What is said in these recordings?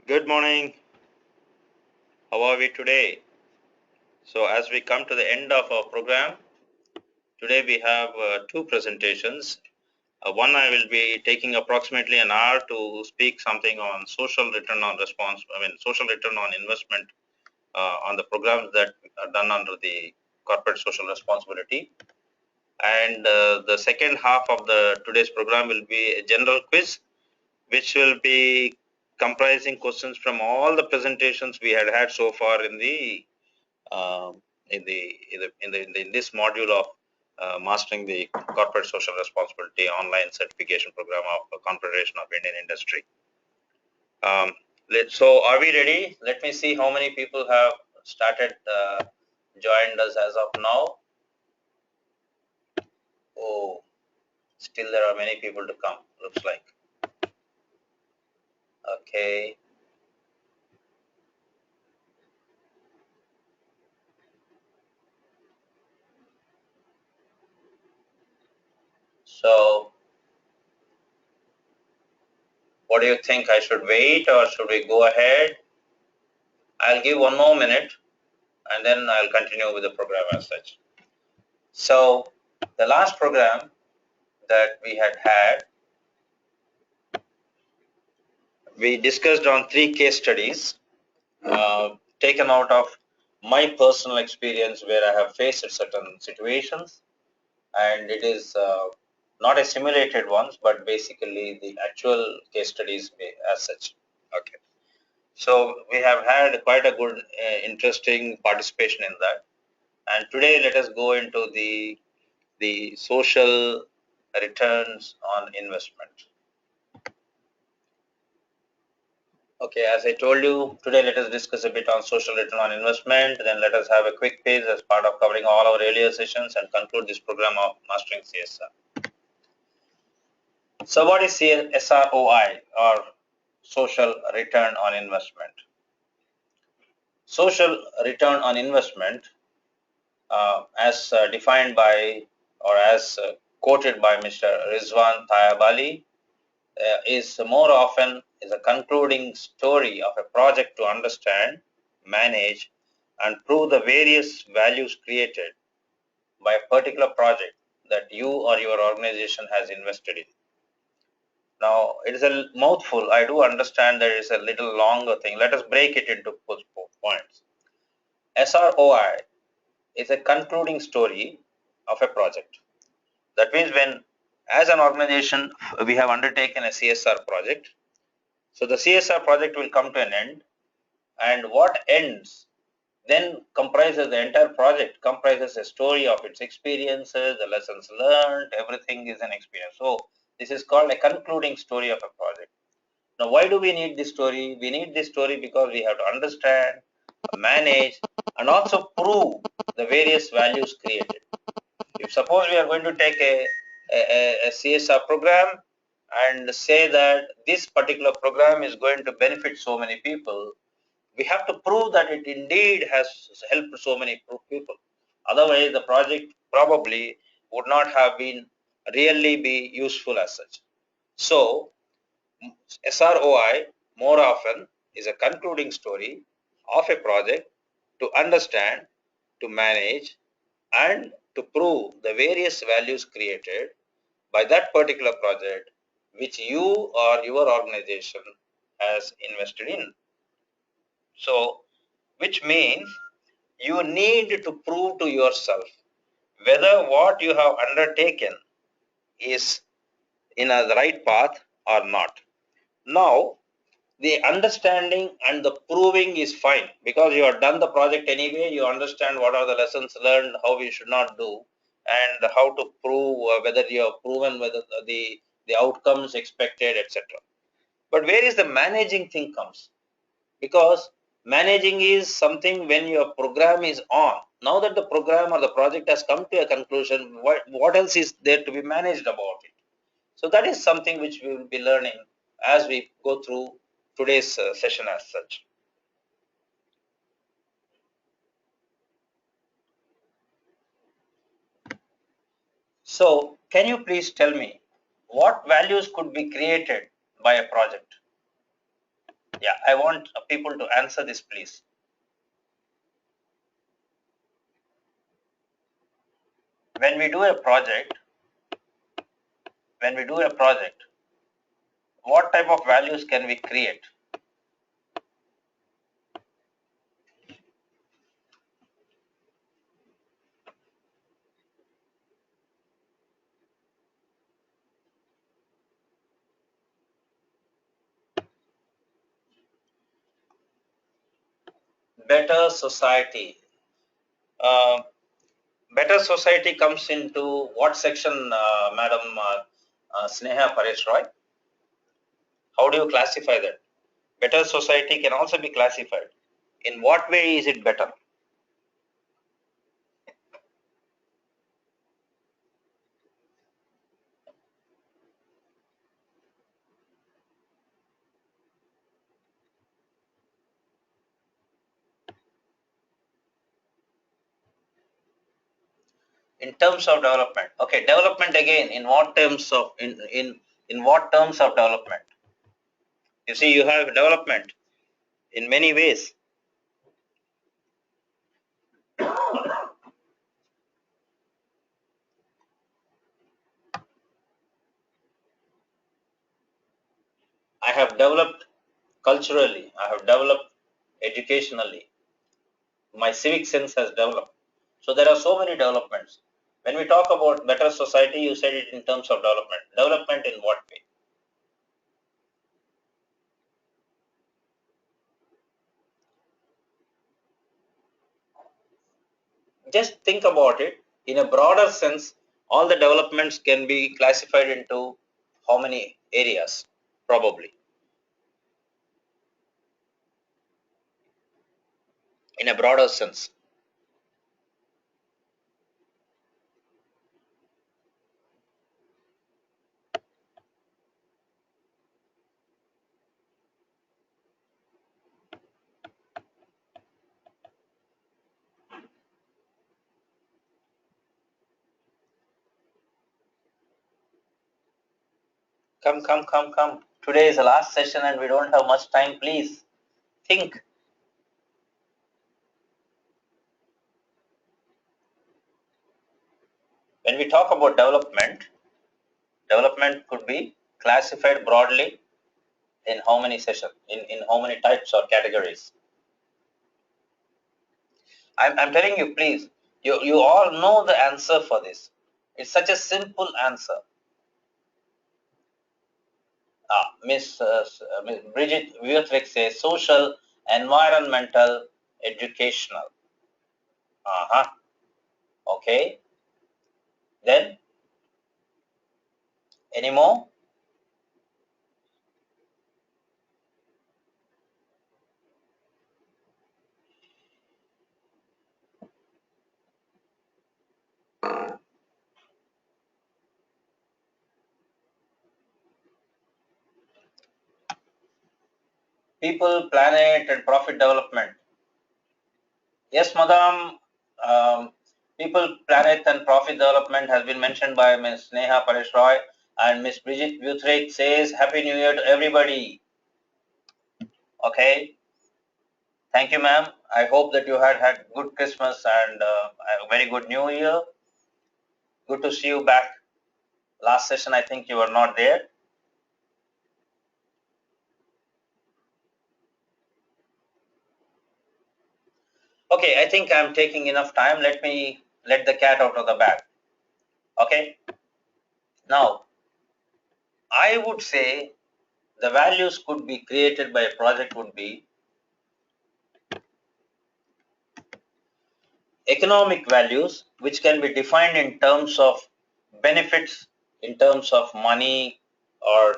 Good morning. How are we today? So as we come to the end of our program, today we have two presentations. One I will be taking approximately an hour to speak something on social return on social return on investment on the programs that are done under the corporate social responsibility. And the second half of the today's program will be a general quiz, which will be comprising questions from all the presentations we had so far uh, in this module of mastering the corporate social responsibility online certification program of Confederation of Indian Industry. So are we ready? Let me see how many people have started joined us as of now. Oh, still there are many people to come, looks like. Okay. So what do you think? I should wait or should we go ahead? I'll give one more minute and then I'll continue with the program as such. So the last program that we had, we discussed on 3 case studies taken out of my personal experience where I have faced certain situations, and it is not a simulated ones, but basically the actual case studies as such. Okay. So we have had quite a good, interesting participation in that. And today let us go into the social returns on investment. Okay, as I told you, today let us discuss a bit on social return on investment. Then let us have a quick quiz as part of covering all our earlier sessions and conclude this program of mastering CSR. So what is SROI, or social return on investment? Social return on investment, as defined by or as quoted by Mr. Rizwan Tayabali, is more often is a concluding story of a project to understand, manage, and prove the various values created by a particular project that you or your organization has invested in. Now, it is a mouthful. I do understand that it's a little longer thing. Let us break it into points. SROI is a concluding story of a project. That means when, as an organization, we have undertaken a CSR project. So the CSR project will come to an end, and what ends then comprises the entire project, comprises a story of its experiences, the lessons learned, everything is an experience. So this is called a concluding story of a project. Now, why do we need this story? We need this story because we have to understand, manage, and also prove the various values created. If suppose we are going to take a CSR program and say that this particular program is going to benefit so many people, we have to prove that it indeed has helped so many people. Otherwise, the project probably would not have been really be useful as such. So, SROI more often is a concluding story of a project to understand, to manage, and to prove the various values created by that particular project which you or your organization has invested in. So, which means you need to prove to yourself whether what you have undertaken is in a right path or not. Now, the understanding and the proving is fine because you have done the project anyway. You understand what are the lessons learned, how we should not do, and how to prove whether you have proven whether the outcomes expected, etc. But where is the managing thing comes? Because managing is something when your program is on. Now that the program or the project has come to a conclusion, what else is there to be managed about it? So that is something which we will be learning as we go through today's session as such. So can you please tell me what values could be created by a project? Yeah, I want people to answer this, please. When we do a project, what type of values can we create? Better society. Uh, Better society comes into what section, Madam Sneha Paresh Roy? How do you classify that? Better society can also be classified. In what way is it better? In terms of development. Okay, development again. In what terms of in what terms of development? You see, you have development in many ways. I have developed culturally. I have developed educationally. My civic sense has developed. So there are so many developments. When we talk about better society, you said it in terms of development. Development in what way? Just think about it. In a broader sense, all the developments can be classified into how many areas? Probably. In a broader sense. Come, come, come, come. Today is the last session and we don't have much time. Please think. When we talk about development, development could be classified broadly in how many sessions, in how many types or categories. I'm telling you, please, you all know the answer for this. It's such a simple answer. Miss Bridget Vutrick says social, environmental, educational. Uh-huh. Okay. Then, any more? People, planet, and profit development. Yes, madam. People, planet, and profit development has been mentioned by Ms. Neha Paresh Roy, and Ms. Bridget Vutrick says Happy New Year to everybody. Okay. Thank you, ma'am. I hope that you had good Christmas and a very good New Year. Good to see you back. Last session, I think you were not there. Okay, I think I'm taking enough time. Let me let the cat out of the bag. Okay. Now, I would say the values could be created by a project would be economic values, which can be defined in terms of benefits, in terms of money or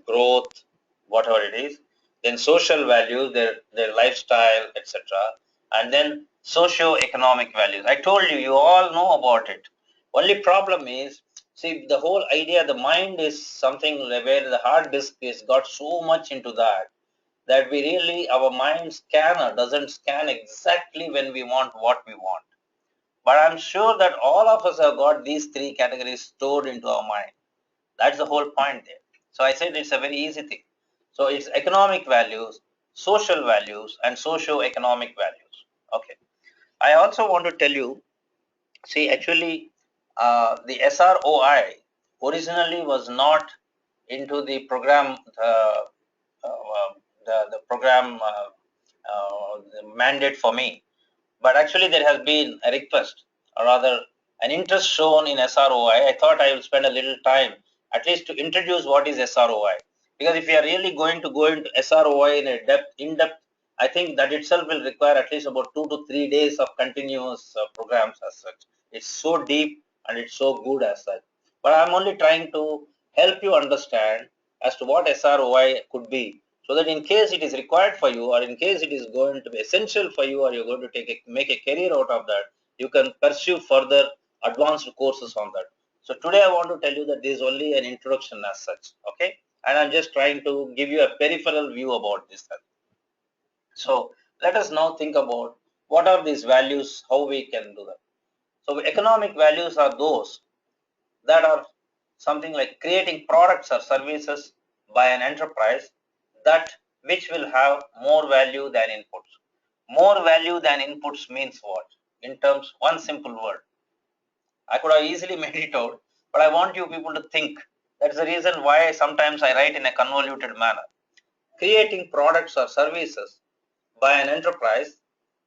growth, whatever it is. Then social values, their lifestyle, etc. And then socio-economic values. I told you, you all know about it. Only problem is, see, the whole idea, the mind is something where the hard disk is got so much into that we really, our mind scanner doesn't scan exactly when we want what we want. But I'm sure that all of us have got these three categories stored into our mind. That's the whole point there. So I said it's a very easy thing. So it's economic values. social values and socio-economic values. Okay. I also want to tell you, see, actually, the SROI originally was not into the program, the program mandate for me. But actually, there has been a request, or rather, an interest shown in SROI. I thought I will spend a little time, at least, to introduce what is SROI. Because if you are really going to go into SROI in depth, I think that itself will require at least about 2 to 3 days of continuous programs as such. It's so deep and it's so good as such. But I'm only trying to help you understand as to what SROI could be, so that in case it is required for you, or in case it is going to be essential for you, or you're going to make a career out of that, you can pursue further advanced courses on that. So today I want to tell you that this is only an introduction as such, okay? And I'm just trying to give you a peripheral view about this. So let us now think about what are these values, how we can do that. So economic values are those that are something like creating products or services by an enterprise that which will have more value than inputs. More value than inputs means what? In terms, one simple word. I could have easily made it out, but I want you people to think. That's the reason why sometimes I write in a convoluted manner. Creating products or services by an enterprise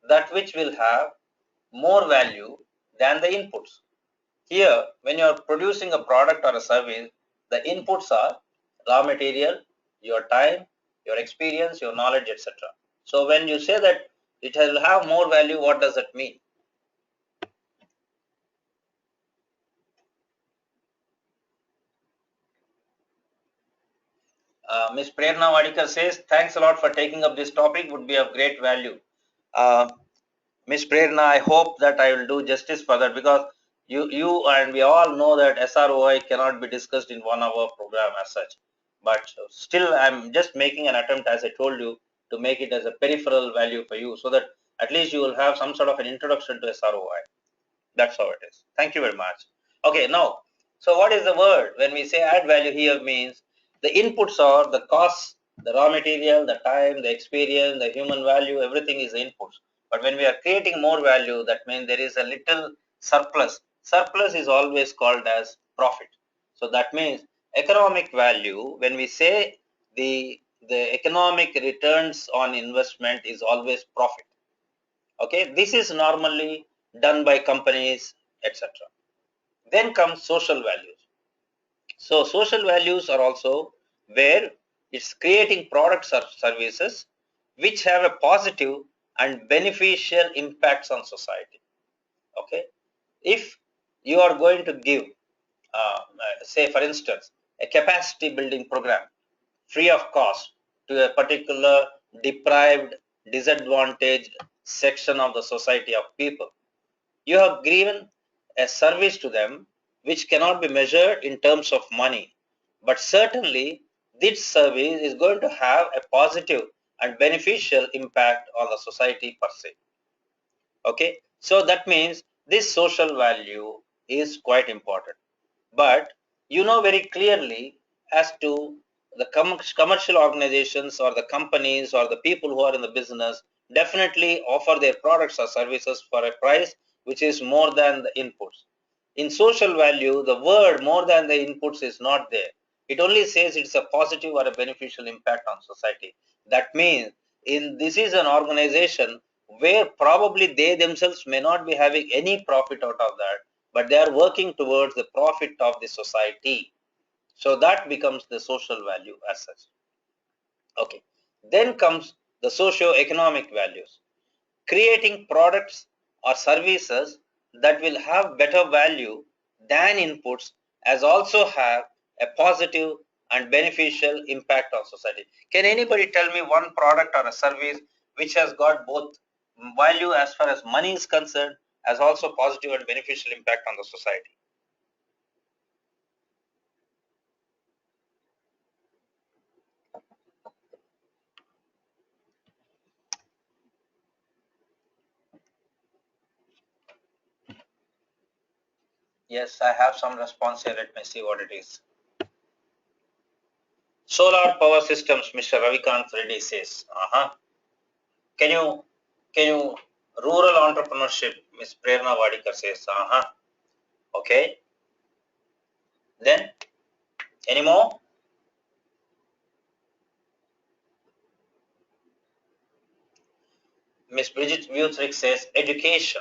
that which will have more value than the inputs. Here, when you are producing a product or a service, the inputs are raw material, your time, your experience, your knowledge, etc. So when you say that it will have more value, what does that mean? Ms. Prerna Wadikar says, thanks a lot for taking up this topic, would be of great value. Ms. Prerna, I hope that I will do justice for that, because you and we all know that SROI cannot be discussed in 1 hour program as such. But still, I'm just making an attempt, as I told you, to make it as a peripheral value for you, so that at least you will have some sort of an introduction to SROI. That's how it is. Thank you very much. Okay, now, so what is the word? When we say add value here means the inputs are the costs, the raw material, the time, the experience, the human value, everything is the inputs. But when we are creating more value, that means there is a little surplus. Surplus is always called as profit. So that means economic value, when we say the economic returns on investment is always profit. Okay, this is normally done by companies, etc. Then comes social values. So social values are also where it's creating products or services which have a positive and beneficial impacts on society. Okay, if you are going to give, say for instance, a capacity building program free of cost to a particular deprived, disadvantaged section of the society of people, you have given a service to them which cannot be measured in terms of money, but certainly this service is going to have a positive and beneficial impact on the society per se. Okay, so that means this social value is quite important. But you know very clearly as to the commercial organizations or the companies or the people who are in the business definitely offer their products or services for a price which is more than the inputs. In social value, the word more than the inputs is not there. It only says it's a positive or a beneficial impact on society. That means in this is an organization where probably they themselves may not be having any profit out of that, but they are working towards the profit of the society. So that becomes the social value as such. Okay. Then comes the socio-economic values. Creating products or services that will have better value than inputs as also have a positive and beneficial impact on society. Can anybody tell me one product or a service which has got both value as far as money is concerned as also positive and beneficial impact on the society? Yes, I have some response here. Let me see what it is. Solar power systems, Mr. Ravikant Reddy says. Can you rural entrepreneurship, Ms. Prerna Wadikar says. Okay. Then any more? Ms. Bridget Butrick says education.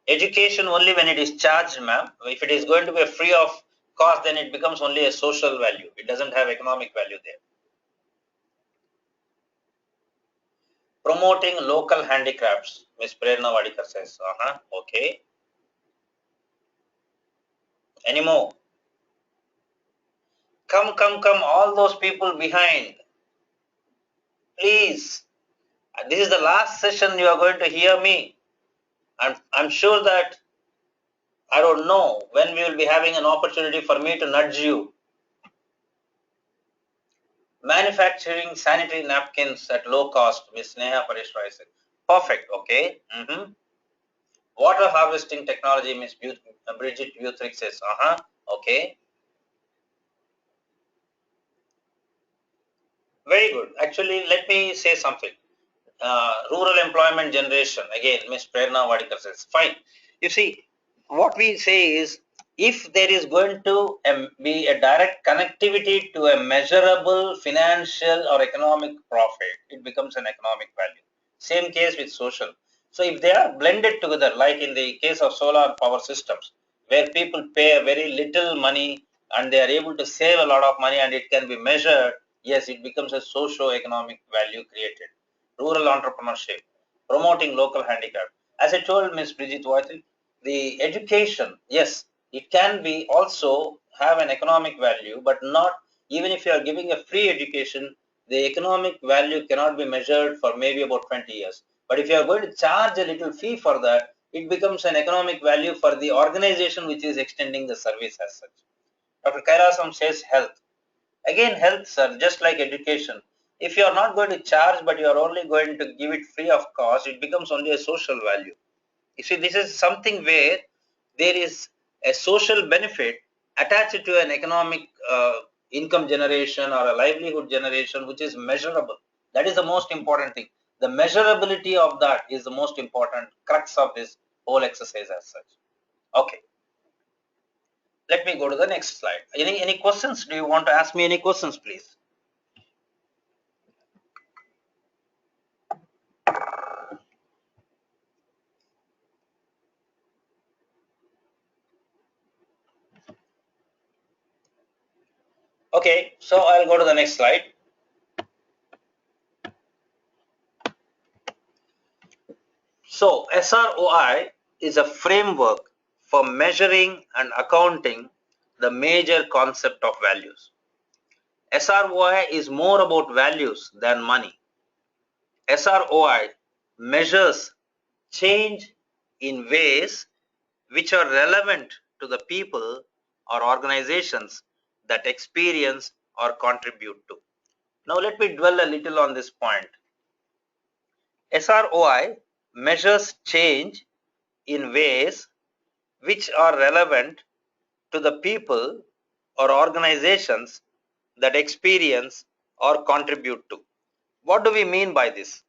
Education only when it is charged, ma'am. If it is going to be free of cost, then it becomes only a social value. It doesn't have economic value there. Promoting local handicrafts, Ms. Prerna Wadikar says. Okay. Any more? Come, all those people behind. Please. This is the last session you are going to hear me. I'm sure that I don't know when we will be having an opportunity for me to nudge you. Manufacturing sanitary napkins at low cost, Ms. Neha Parishra said. Perfect, okay. Water harvesting technology, Ms. Bridget Butrick says. Okay. Very good. Actually, let me say something. Rural employment generation, again, Ms. Prerna Wadikar says. Fine. You see, what we say is, if there is going to be a direct connectivity to a measurable financial or economic profit, it becomes an economic value. Same case with social. So if they are blended together, like in the case of solar power systems, where people pay very little money and they are able to save a lot of money and it can be measured, yes, it becomes a socio-economic value created. Rural entrepreneurship, promoting local handicraft. As I told Ms. Bridget White, the education, yes, it can be also have an economic value, but not even if you are giving a free education, the economic value cannot be measured for maybe about 20 years. But if you are going to charge a little fee for that, it becomes an economic value for the organization which is extending the service as such. Dr. Kairasam says health. Again, health, sir, just like education. If you are not going to charge, but you are only going to give it free of cost, it becomes only a social value. You see, this is something where there is a social benefit attached to an economic income generation or a livelihood generation, which is measurable. That is the most important thing. The measurability of that is the most important crux of this whole exercise as such. Okay. Let me go to the next slide. Any questions? Do you want to ask me any questions, please? Okay, so I'll go to the next slide. So SROI is a framework for measuring and accounting the major concept of values. SROI is more about values than money. SROI measures change in ways which are relevant to the people or organizations that experience or contribute to. Now let me dwell a little on this point. SROI measures change in ways which are relevant to the people or organizations that experience or contribute to. What do we mean by this?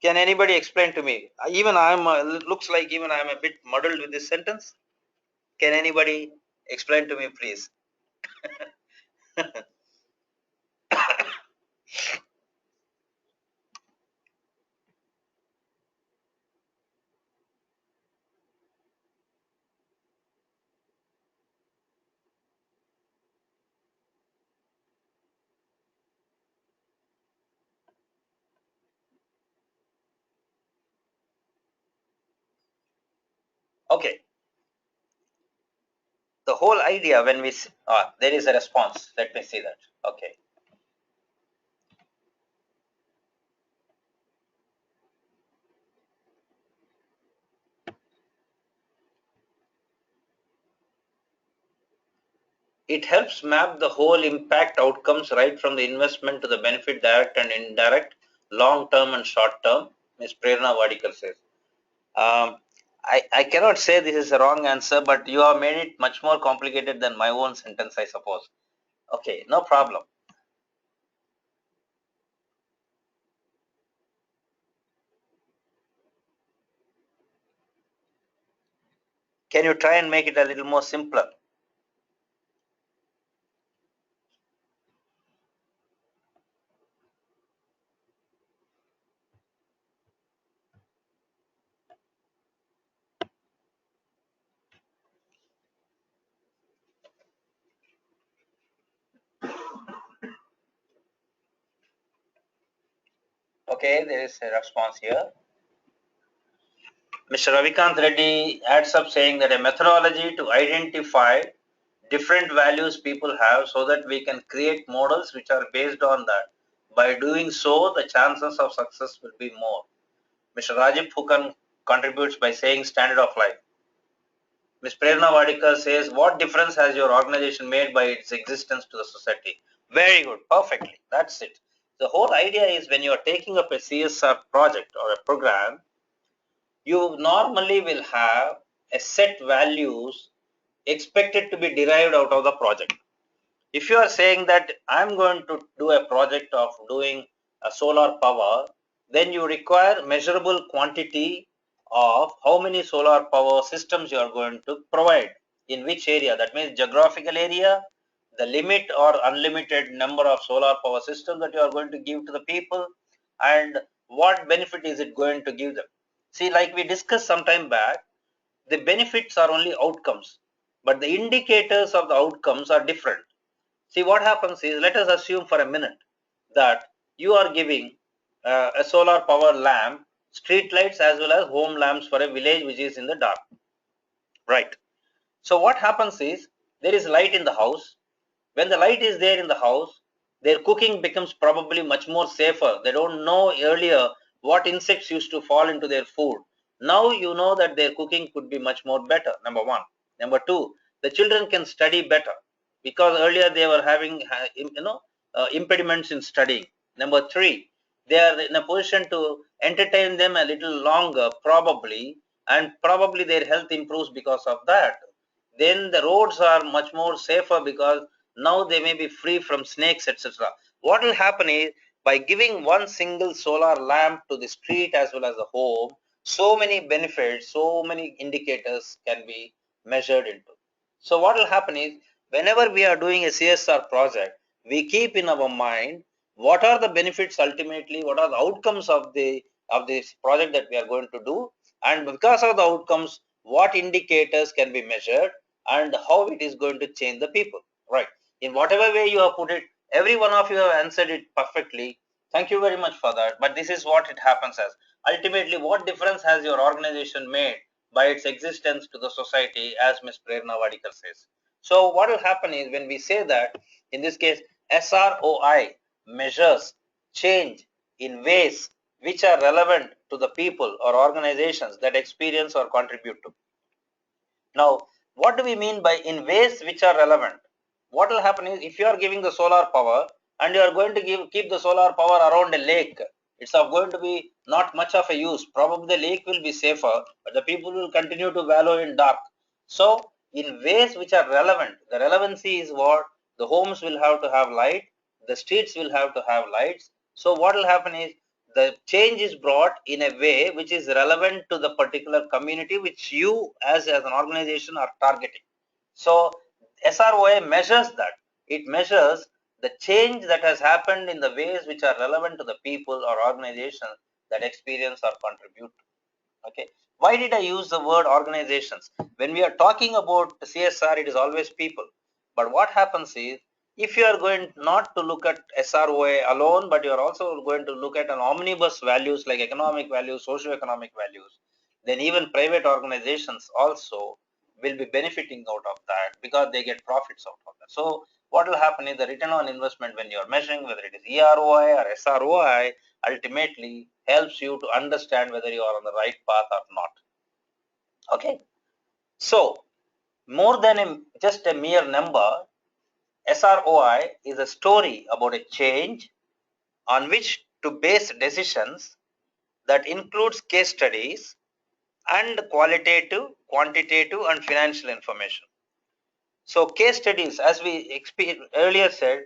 Can anybody explain to me? Even I am looks like even I am a bit muddled with this sentence. Can anybody explain to me, please? Okay. The whole idea when we there is a response. Let me see that. Okay. It helps map the whole impact outcomes right from the investment to the benefit direct and indirect, long term and short term, Ms. Prerna Wadikar says. I cannot say this is a wrong answer, but you have made it much more complicated than my own sentence, I suppose. Okay, no problem. Can you try and make it a little more simpler? Okay, there is a response here. Mr. Ravikant Reddy adds up saying that a methodology to identify different values people have so that we can create models which are based on that. By doing so, the chances of success will be more. Mr. Rajiv Phukan contributes by saying standard of life. Ms. Prerna Vadikar says, what difference has your organization made by its existence to the society? Very good, perfectly, that's it. The whole idea is when you are taking up a CSR project or a program, you normally will have a set values expected to be derived out of the project. If you are saying that I'm going to do a project of doing a solar power, then you require measurable quantity of how many solar power systems you are going to provide in which area. That means geographical area, the limit or unlimited number of solar power systems that you are going to give to the people, and what benefit is it going to give them. See, like we discussed some time back, the benefits are only outcomes, but the indicators of the outcomes are different. See, what happens is, let us assume for a minute that you are giving a solar power lamp, street lights as well as home lamps for a village which is in the dark, right? So what happens is, there is light in the house. When the light is there in the house, their cooking becomes probably much more safer. They don't know earlier what insects used to fall into their food. Now you know that their cooking could be much more better, number one. Number two, the children can study better because earlier they were having impediments in studying. Number three, they are in a position to entertain them a little longer probably, and probably their health improves because of that. Then the roads are much more safer because now they may be free from snakes, etc. What will happen is, by giving one single solar lamp to the street as well as the home, so many benefits, so many indicators can be measured into. So what will happen is, whenever we are doing a CSR project, we keep in our mind what are the benefits ultimately, what are the outcomes of this project that we are going to do, and because of the outcomes, what indicators can be measured and how it is going to change the people, right? In whatever way you have put it, every one of you have answered it perfectly. Thank you very much for that. But this is what it happens as. Ultimately, what difference has your organization made by its existence to the society, as Ms. Prerna Vadikar says? So what will happen is, when we say that, in this case, SROI measures change in ways which are relevant to the people or organizations that experience or contribute to. Now, what do we mean by in ways which are relevant? What will happen is, if you are giving the solar power and you are going to keep the solar power around a lake, it's going to be not much of a use. Probably the lake will be safer, but the people will continue to wallow in dark. So, in ways which are relevant, the relevancy is what the homes will have to have light, the streets will have to have lights. So, what will happen is, the change is brought in a way which is relevant to the particular community which you as an organization are targeting. So SROA measures that. It measures the change that has happened in the ways which are relevant to the people or organizations that experience or contribute. Okay. Why did I use the word organizations? When we are talking about CSR, it is always people. But what happens is, if you are going not to look at SROA alone, but you are also going to look at an omnibus values like economic values, socio-economic values, then even private organizations also will be benefiting out of that because they get profits out of that. So what will happen is, the return on investment when you are measuring whether it is EROI or SROI ultimately helps you to understand whether you are on the right path or not. Okay. So more than just a mere number, SROI is a story about a change on which to base decisions that includes case studies and qualitative, quantitative and financial information. So case studies, as we earlier said,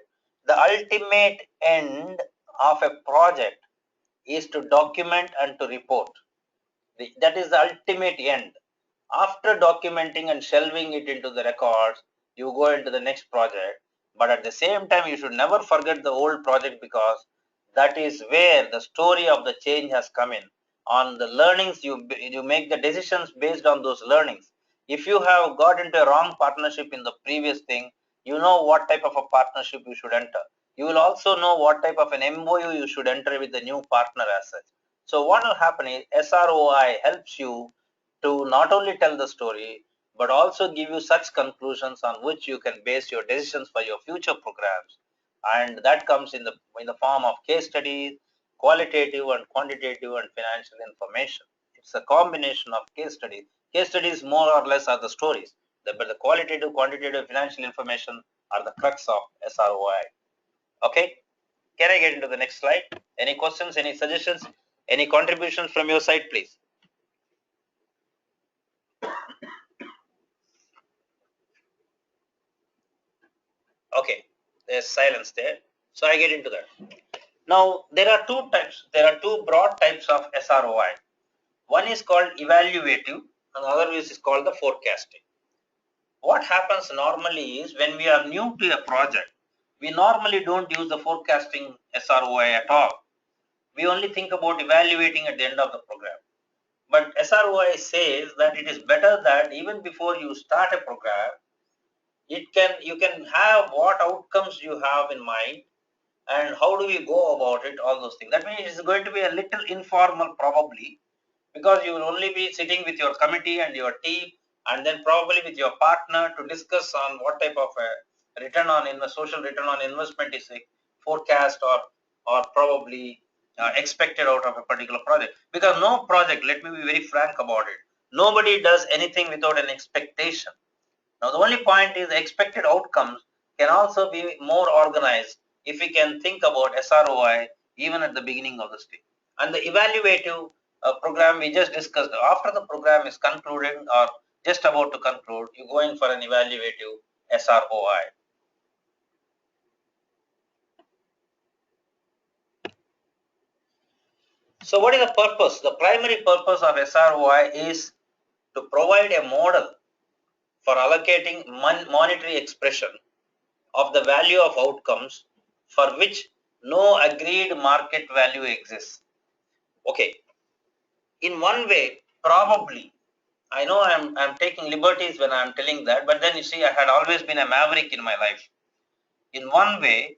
the ultimate end of a project is to document and to report. That is the ultimate end. After documenting and shelving it into the records, you go into the next project. But at the same time, you should never forget the old project, because that is where the story of the change has come in. On the learnings, you make the decisions based on those learnings. If you have got into a wrong partnership in the previous thing, you know what type of a partnership you should enter. You will also know what type of an MOU you should enter with the new partner as such. So what will happen is SROI helps you to not only tell the story, but also give you such conclusions on which you can base your decisions for your future programs. And that comes in the form of case studies, qualitative and quantitative and financial information. It's a combination of case studies. Case studies more or less are the stories, but the qualitative, quantitative, financial information are the crux of SROI. Okay, can I get into the next slide? Any questions, any suggestions, any contributions from your side, please? Okay, there's silence there. So I get into that. Now, there are two types. There are two broad types of SROI. One is called evaluative, and the other is called the forecasting. What happens normally is when we are new to a project, we normally don't use the forecasting SROI at all. We only think about evaluating at the end of the program. But SROI says that it is better that even before you start a program, you can have what outcomes you have in mind, and how do we go about it, all those things. That means it's going to be a little informal probably, because you will only be sitting with your committee and your team, and then probably with your partner to discuss on what type of a social return on investment is a forecast, or probably expected out of a particular project. Because no project, let me be very frank about it, nobody does anything without an expectation. Now, the only point is the expected outcomes can also be more organized if we can think about SROI even at the beginning of the stage. And the evaluative program we just discussed, after the program is concluded or just about to conclude, you go in for an evaluative SROI. So what is the purpose? The primary purpose of SROI is to provide a model for allocating monetary expression of the value of outcomes for which no agreed market value exists. Okay, in one way, probably, I know I'm taking liberties when I'm telling that, but then you see, I had always been a maverick in my life. In one way,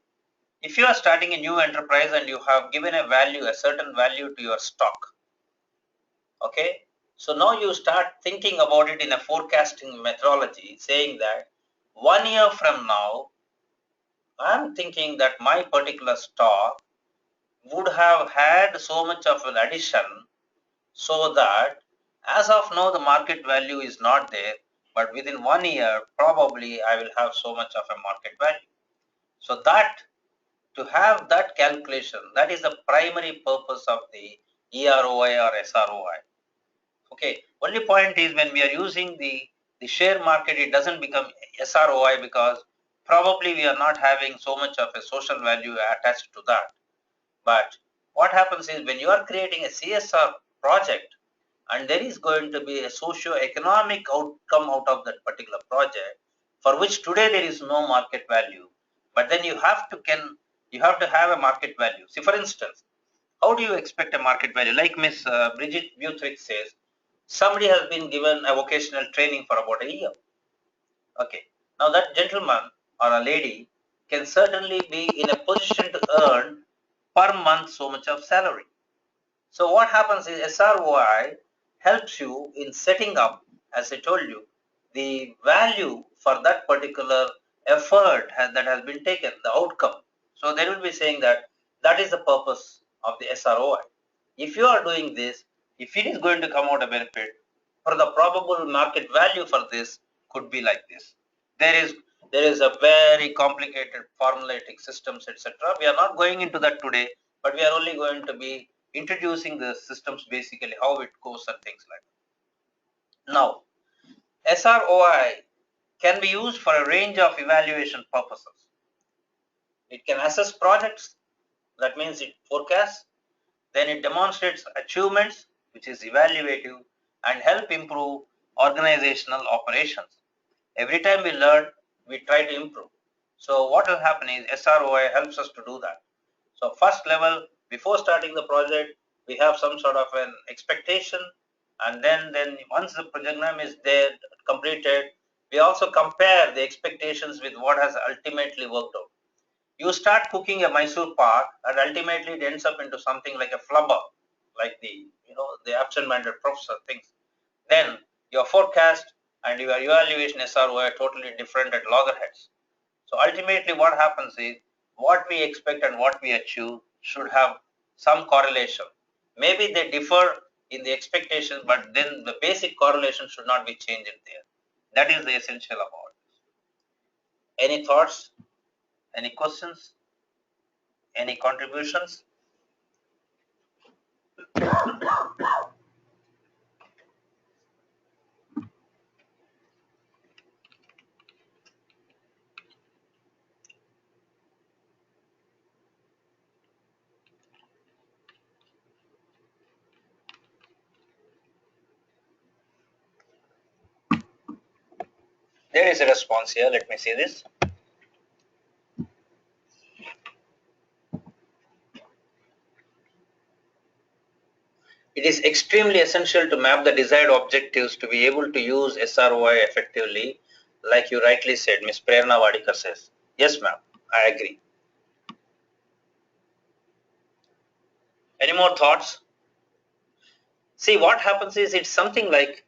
if you are starting a new enterprise and you have given a certain value to your stock, okay, so now you start thinking about it in a forecasting methodology, saying that 1 year from now, I'm thinking that my particular stock would have had so much of an addition, so that as of now the market value is not there, but within 1 year probably I will have so much of a market value. So that, to have that calculation, that is the primary purpose of the EROI or SROI. Okay, only point is when we are using the share market, it doesn't become SROI, because probably we are not having so much of a social value attached to that. But what happens is when you are creating a CSR project and there is going to be a socio-economic outcome out of that particular project, for which today there is no market value, but then you have to have a market value. See, for instance, how do you expect a market value? Like Miss Bridget Buthrick says, somebody has been given a vocational training for about a year. Okay, now that gentleman or a lady can certainly be in a position to earn per month so much of salary. So what happens is SROI helps you in setting up, as I told you, the value for that particular effort that has been taken, the outcome. So they will be saying that that is the purpose of the SROI. If you are doing this, if it is going to come out a benefit, for the probable market value for this could be like this. There is there is a very complicated formulatic systems, etc. We are not going into that today, but we are only going to be introducing the systems, basically how it goes and things like that. Now, SROI can be used for a range of evaluation purposes. It can assess projects, that means it forecasts, then it demonstrates achievements, which is evaluative, and help improve organizational operations. Every time we learn, we try to improve. So what will happen is SROI helps us to do that. So first level, before starting the project, we have some sort of an expectation, and then once the program is there completed, we also compare the expectations with what has ultimately worked out. You start cooking a Mysore pak, and ultimately it ends up into something like a flubber, like the absent-minded professor thinks. Then your forecast and your evaluation SRO are totally different at loggerheads. So ultimately what happens is what we expect and what we achieve should have some correlation. Maybe they differ in the expectation, but then the basic correlation should not be changed there. That is the essential about it. Any thoughts? Any questions? Any contributions? There is a response here. Let me see this. It is extremely essential to map the desired objectives to be able to use SROI effectively, like you rightly said, Ms. Prerna Wadikar says. Yes, ma'am, I agree. Any more thoughts? See, what happens is it's something like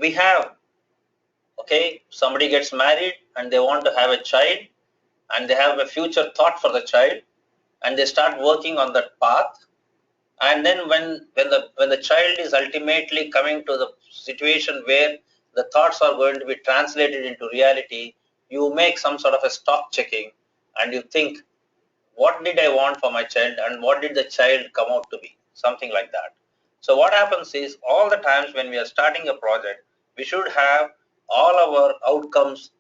we have, okay, somebody gets married and they want to have a child and they have a future thought for the child and they start working on that path, and then when the child is ultimately coming to the situation where the thoughts are going to be translated into reality, you make some sort of a stock checking and you think, what did I want for my child and what did the child come out to be, something like that. So what happens is all the times when we are starting a project, we should have all our outcomes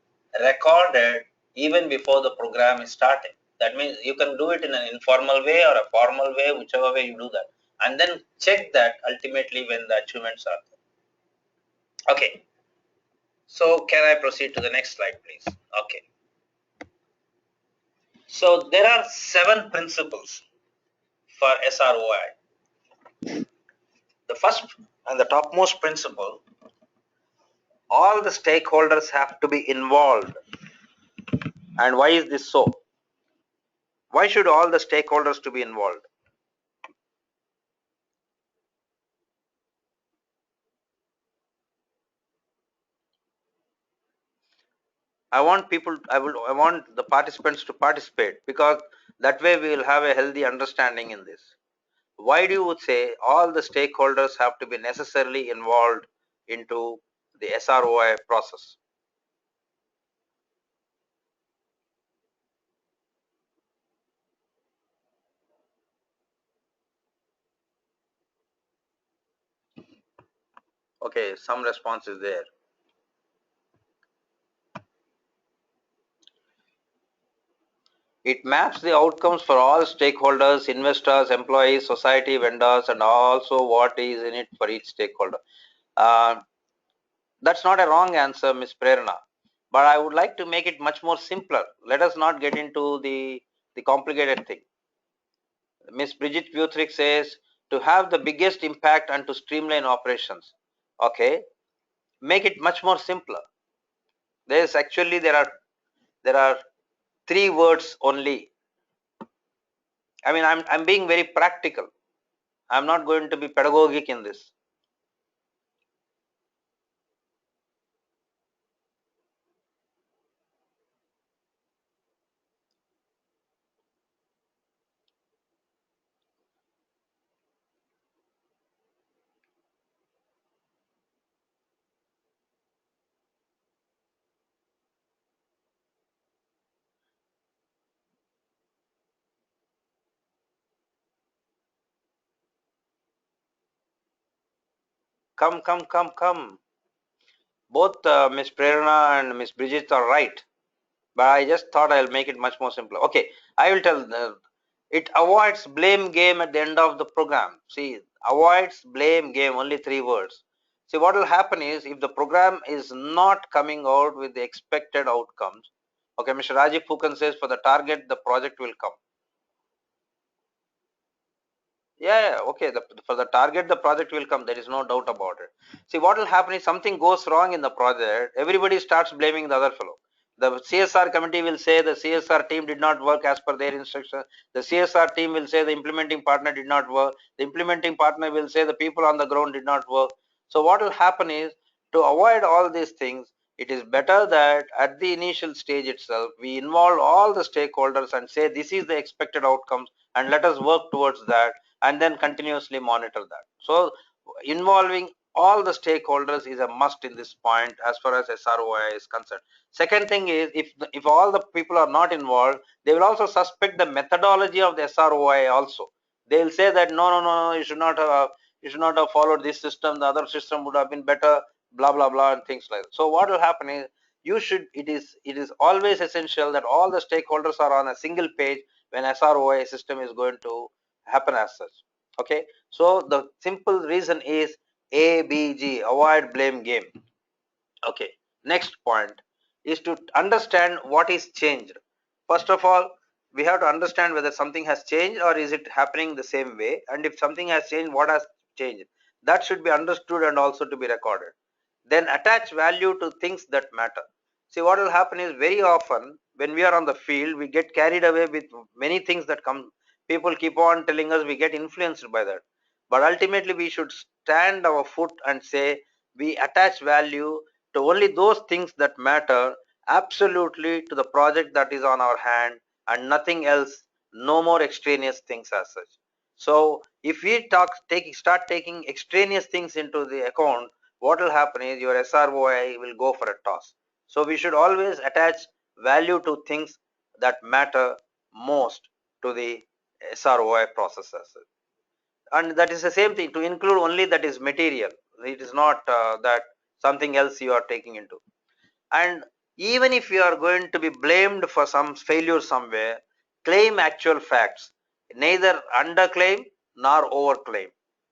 recorded even before the program is starting. That means you can do it in an informal way or a formal way, whichever way you do that, and then check that ultimately when the achievements are there. Okay, so can I proceed to the next slide, please? Okay, so there are 7 principles for SROI. The first and the topmost principle, all the stakeholders have to be involved. And why is this so? Why should all the stakeholders to be involved? I want the participants to participate, because that way we will have a healthy understanding in this. Why do you say all the stakeholders have to be necessarily involved into the SROI process? Okay, some response is there. It maps the outcomes for all stakeholders, investors, employees, society, vendors, and also what is in it for each stakeholder. That's not a wrong answer, Ms. Prerna, but I would like to make it much more simpler. Let us not get into the complicated thing. Ms. Bridget Butrick says to have the biggest impact and to streamline operations. Okay, make it much more simpler. There are 3 words only. I mean, I'm being very practical. I'm not going to be pedagogic in this. Come. Both Ms. Prerna and Ms. Bridget are right, but I just thought I'll make it much more simpler. Okay, I will tell. It avoids blame game at the end of the program. See, avoids blame game, only 3 words. See, what will happen is if the program is not coming out with the expected outcomes, okay, Mr. Rajiv Phukan says for the target, the project will come. Yeah, okay. For the target, the project will come. There is no doubt about it. See, what will happen is something goes wrong in the project. Everybody starts blaming the other fellow. The CSR committee will say the CSR team did not work as per their instructions. The CSR team will say the implementing partner did not work. The implementing partner will say the people on the ground did not work. So what will happen is, to avoid all these things, it is better that at the initial stage itself, we involve all the stakeholders and say this is the expected outcomes and let us work towards that, and then continuously monitor that. So involving all the stakeholders is a must in this point as far as SROI is concerned. Second thing is, if all the people are not involved, they will also suspect the methodology of the SROI also. They will say that no, you should not have followed this system, the other system would have been better, blah blah blah, and things like that. So what will happen is, it is always essential that all the stakeholders are on a single page when SROI system is going to happen as such. Okay, so the simple reason is ABG, avoid blame game. Okay, next point is to understand what is changed. First of all, we have to understand whether something has changed or is it happening the same way, and if something has changed, what has changed. That should be understood and also to be recorded. Then attach value to things that matter. See, what will happen is, very often when we are on the field, we get carried away with many things that come. People keep on telling us, we get influenced by that. But ultimately, we should stand our foot and say we attach value to only those things that matter absolutely to the project that is on our hand, and nothing else, no more extraneous things as such. So if we start taking extraneous things into the account, what will happen is your SROI will go for a toss. So we should always attach value to things that matter most to the SROI processes. And that is the same thing, to include only that is material. It is not that something else you are taking into. And even if you are going to be blamed for some failure somewhere, claim actual facts. Neither underclaim nor overclaim.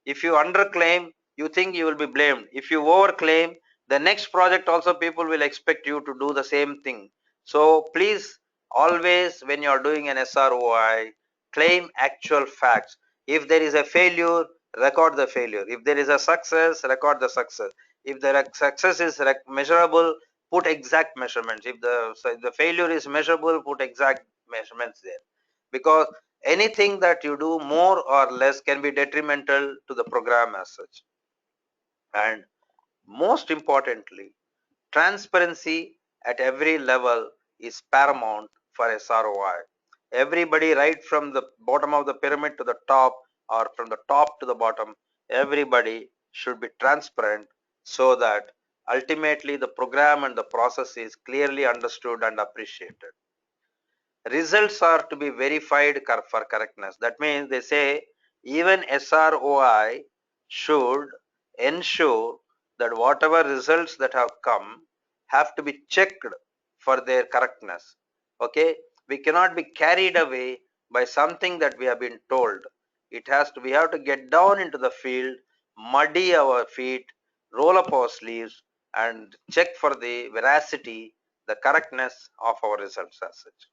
If you underclaim, you think you will be blamed. If you overclaim, the next project also people will expect you to do the same thing. So please, always when you are doing an SROI, claim actual facts. If there is a failure, record the failure. If there is a success, record the success. If the success is measurable, put exact measurements. If the failure is measurable, put exact measurements there, because anything that you do more or less can be detrimental to the program as such. And most importantly, transparency at every level is paramount for SROI. Everybody, right from the bottom of the pyramid to the top, or from the top to the bottom, everybody should be transparent, so that ultimately the program and the process is clearly understood and appreciated. Results are to be verified for correctness. That means they say even SROI should ensure that whatever results that have come have to be checked for their correctness. Okay, we cannot be carried away by something that we have been told. We have to get down into the field, muddy our feet, roll up our sleeves, and check for the veracity, the correctness of our results as such.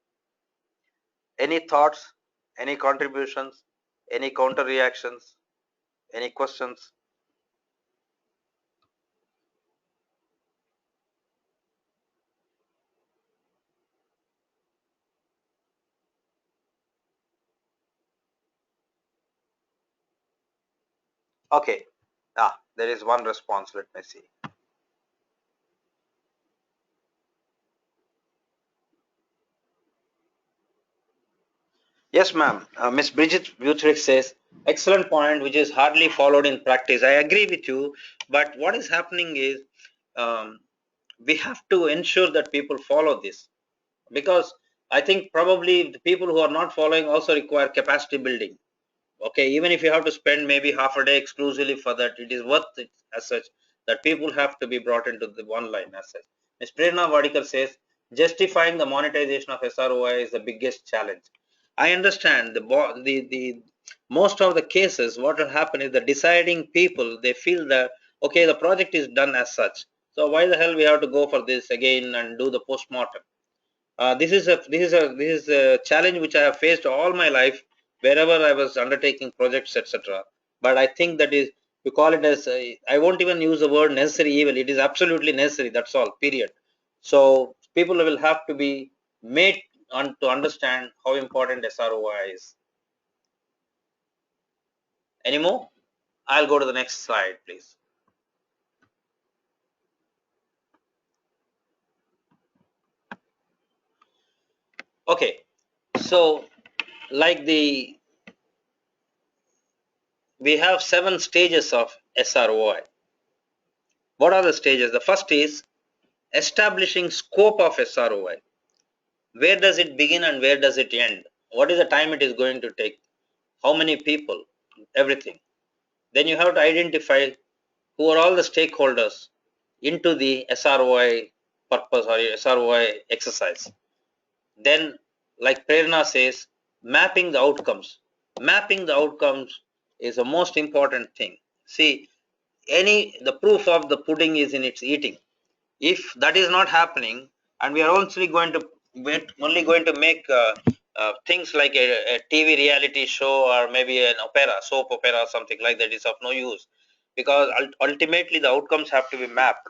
Any thoughts, any contributions, any counter reactions, any questions? Okay. There is one response. Let me see. Yes, ma'am. Miss Bridget Butrick says, excellent point, which is hardly followed in practice. I agree with you, but what is happening is, we have to ensure that people follow this, because I think probably the people who are not following also require capacity building. Okay, even if you have to spend maybe half a day exclusively for that, it is worth it as such, that people have to be brought into the one line as such. Ms. Prerna Vadikar says, justifying the monetization of SROI is the biggest challenge. I understand the most of the cases, what will happen is the deciding people, they feel that, okay, the project is done as such. So why the hell we have to go for this again and do the post-mortem? This is a challenge which I have faced all my life wherever I was undertaking projects, etc. But I think that is, you call it as I won't even use the word necessary evil. It is absolutely necessary. That's all. Period. So people will have to be made to understand how important SROI is. Any more? I'll go to the next slide, please. Okay. So like we have 7 stages of SROI. What are the stages? The first is establishing scope of SROI. Where does it begin and where does it end? What is the time it is going to take? How many people? Everything. Then you have to identify who are all the stakeholders into the SROI purpose or SROI exercise. Then, like Prerna says, mapping the outcomes. Mapping the outcomes is the most important thing. See, the proof of the pudding is in its eating. If that is not happening, and we are only going to make things like a TV reality show or maybe an opera, soap opera, something like that, is of no use, because ultimately the outcomes have to be mapped,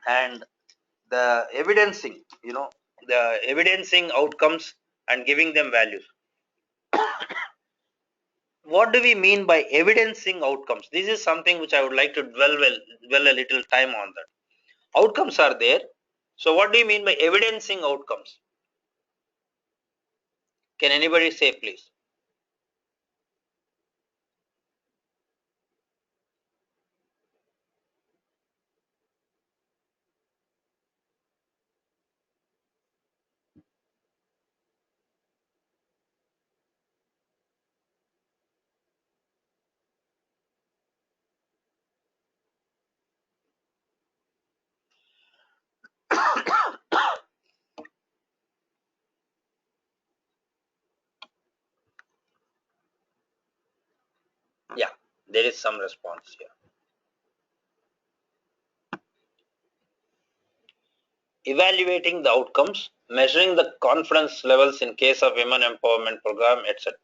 and the evidencing, the evidencing outcomes and giving them values. What do we mean by evidencing outcomes? This is something which I would like to dwell a little time on that. Outcomes are there. So what do you mean by evidencing outcomes? Can anybody say, please? Yeah, there is some response here. Evaluating the outcomes, measuring the confidence levels in case of women empowerment program, etc.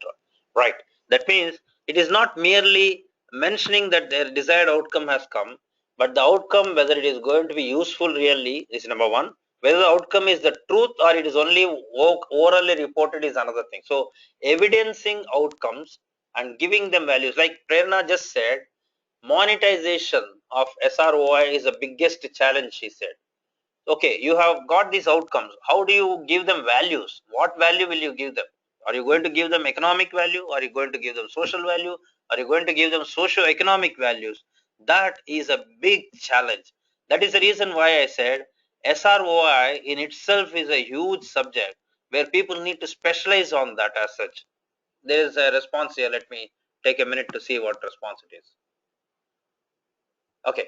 Right. That means it is not merely mentioning that their desired outcome has come, but the outcome, whether it is going to be useful really, is number one. Whether the outcome is the truth or it is only orally reported is another thing. So evidencing outcomes and giving them values, like Prerna just said, monetization of SROI is the biggest challenge, she said. Okay, you have got these outcomes. How do you give them values? What value will you give them? Are you going to give them economic value? Are you going to give them social value? Are you going to give them socio-economic values? That is a big challenge. That is the reason why I said SROI in itself is a huge subject where people need to specialize on that as such. There is a response here. Let me take a minute to see what response it is. Okay,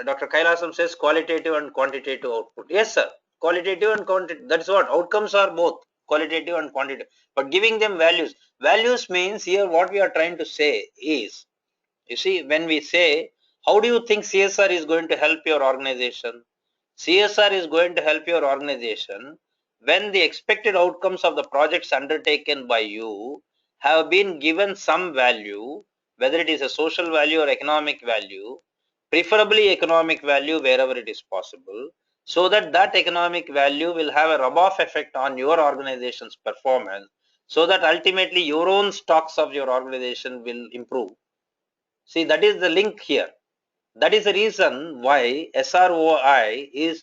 Dr. Kailasam says qualitative and quantitative output. Yes, sir. Qualitative and quantitative. That's what outcomes are, both qualitative and quantitative. But giving them values. Values means here what we are trying to say is, you see, when we say, how do you think CSR is going to help your organization? CSR is going to help your organization when the expected outcomes of the projects undertaken by you have been given some value, whether it is a social value or economic value, preferably economic value wherever it is possible, so that that economic value will have a rub-off effect on your organization's performance, so that ultimately your own stocks of your organization will improve. See, that is the link here. That is the reason why SROI is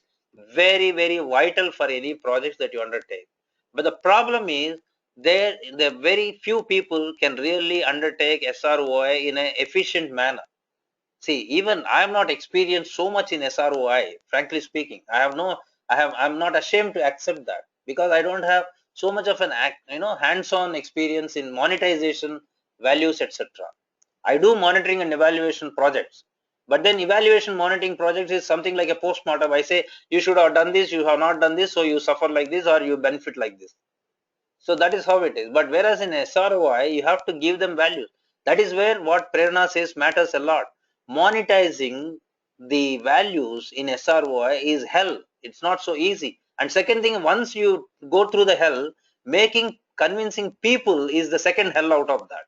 very, very vital for any projects that you undertake. But the problem is the very few people can really undertake SROI in an efficient manner. See, even I am not experienced so much in SROI, frankly speaking. I'm not ashamed to accept that, because I don't have so much of an hands-on experience in monetization, values, etc. I do monitoring and evaluation projects, but then evaluation monitoring projects is something like a post-mortem. I say you should have done this, you have not done this, so you suffer like this or you benefit like this. So that is how it is. But whereas in SROI, you have to give them values. That is where what Prerna says matters a lot. Monetizing the values in SROI is hell. It's not so easy. And second thing, once you go through the hell, convincing people is the second hell out of that.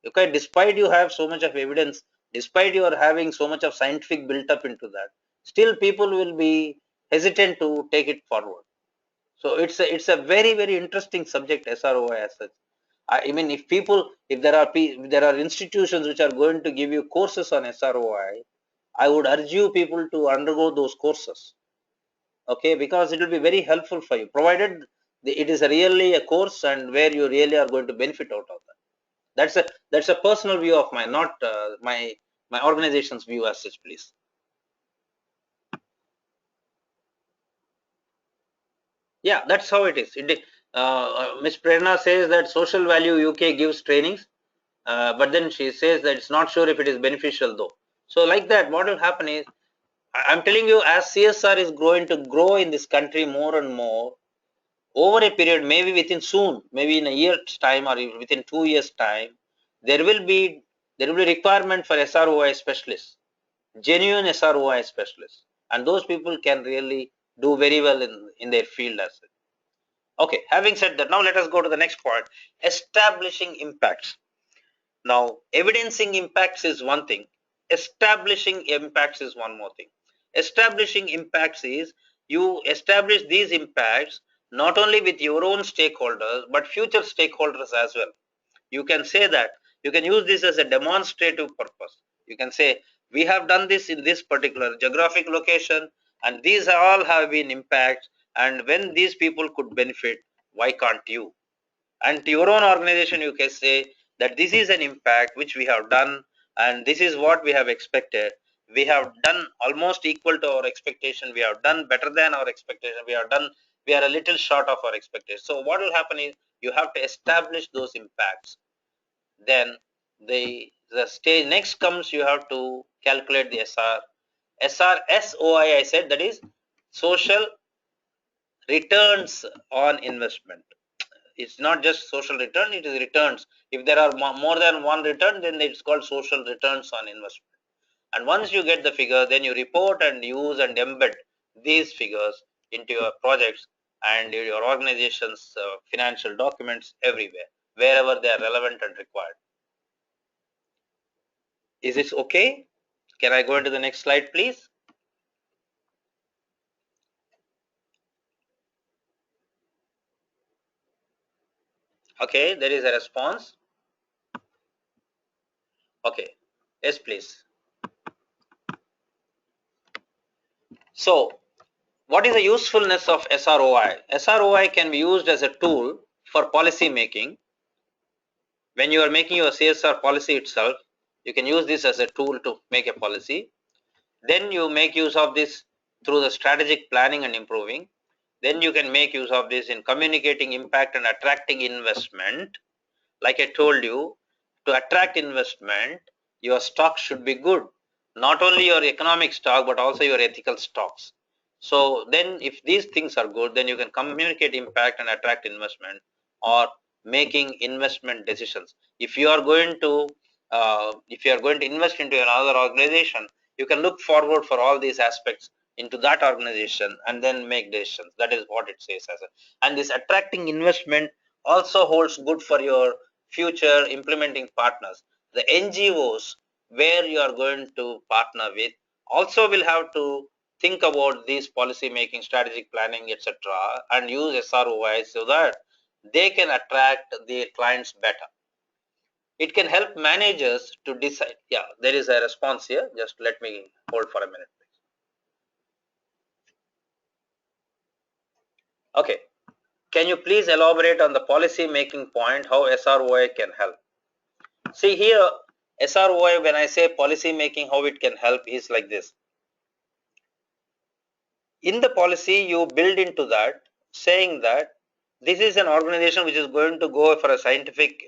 Okay, despite you have so much of evidence, despite you are having so much of scientific built up into that, still people will be hesitant to take it forward. So it's a very interesting subject, SROI as such. I mean, if there are institutions which are going to give you courses on SROI, I would urge you people to undergo those courses. Okay, because it will be very helpful for you, provided it is really a course and where you really are going to benefit out of that. That's a personal view of mine, not my organization's view as such, please. Yeah, that's how it is. Ms. Prerna says that Social Value UK gives trainings, but then she says that it's not sure if it is beneficial though. So like that, what will happen is, I'm telling you, as CSR is going to grow in this country more and more, over a period, maybe within soon, maybe in a year's time or within 2 years' time, there will be requirement for SROI specialists, genuine SROI specialists, and those people can really do very well in their field as well. Okay, having said that, now let us go to the next point, establishing impacts. Now, evidencing impacts is one thing, establishing impacts is one more thing. Establishing impacts is you establish these impacts not only with your own stakeholders but future stakeholders as well. You can say that, you can use this as a demonstrative purpose. You can say, we have done this in this particular geographic location and these all have been impacts, and when these people could benefit, why can't you? And to your own organization you can say that this is an impact which we have done and this is what we have expected. We have done almost equal to our expectation, we have done better than our expectation, we are a little short of our expectation. So what will happen is, you have to establish those impacts. Then the stage next comes, you have to calculate the SROI. I said that is social returns on investment. It's not just social return, it is returns. If there are more than one return, then it's called social returns on investment. And once you get the figure, then you report and use and embed these figures into your projects and your organization's financial documents everywhere, wherever they are relevant and required. Is this okay? Can I go into the next slide, please? Okay, there is a response. Okay, yes, please. So, what is the usefulness of SROI? SROI can be used as a tool for policy making. When you are making your CSR policy itself, you can use this as a tool to make a policy. Then you make use of this through the strategic planning and improving. Then you can make use of this in communicating impact and attracting investment. Like I told you, to attract investment, your stock should be good. Not only your economic stock, but also your ethical stocks. So then if these things are good, then you can communicate impact and attract investment, or making investment decisions. If you are going to invest into another organization, you can look forward for all these aspects into that organization and then make decisions. That is what it says as a, and this attracting investment also holds good for your future implementing partners. The NGOs where you are going to partner with also will have to think about these policy making, strategic planning, etc., and use SROI so that they can attract the clients better. It can help managers to decide. Yeah, there is a response here. Just let me hold for a minute. Okay. Can you please elaborate on the policy making point, how SROI can help? See here, SROI, when I say policy making, how it can help is like this. In the policy, you build into that, saying that this is an organization which is going to go for a scientific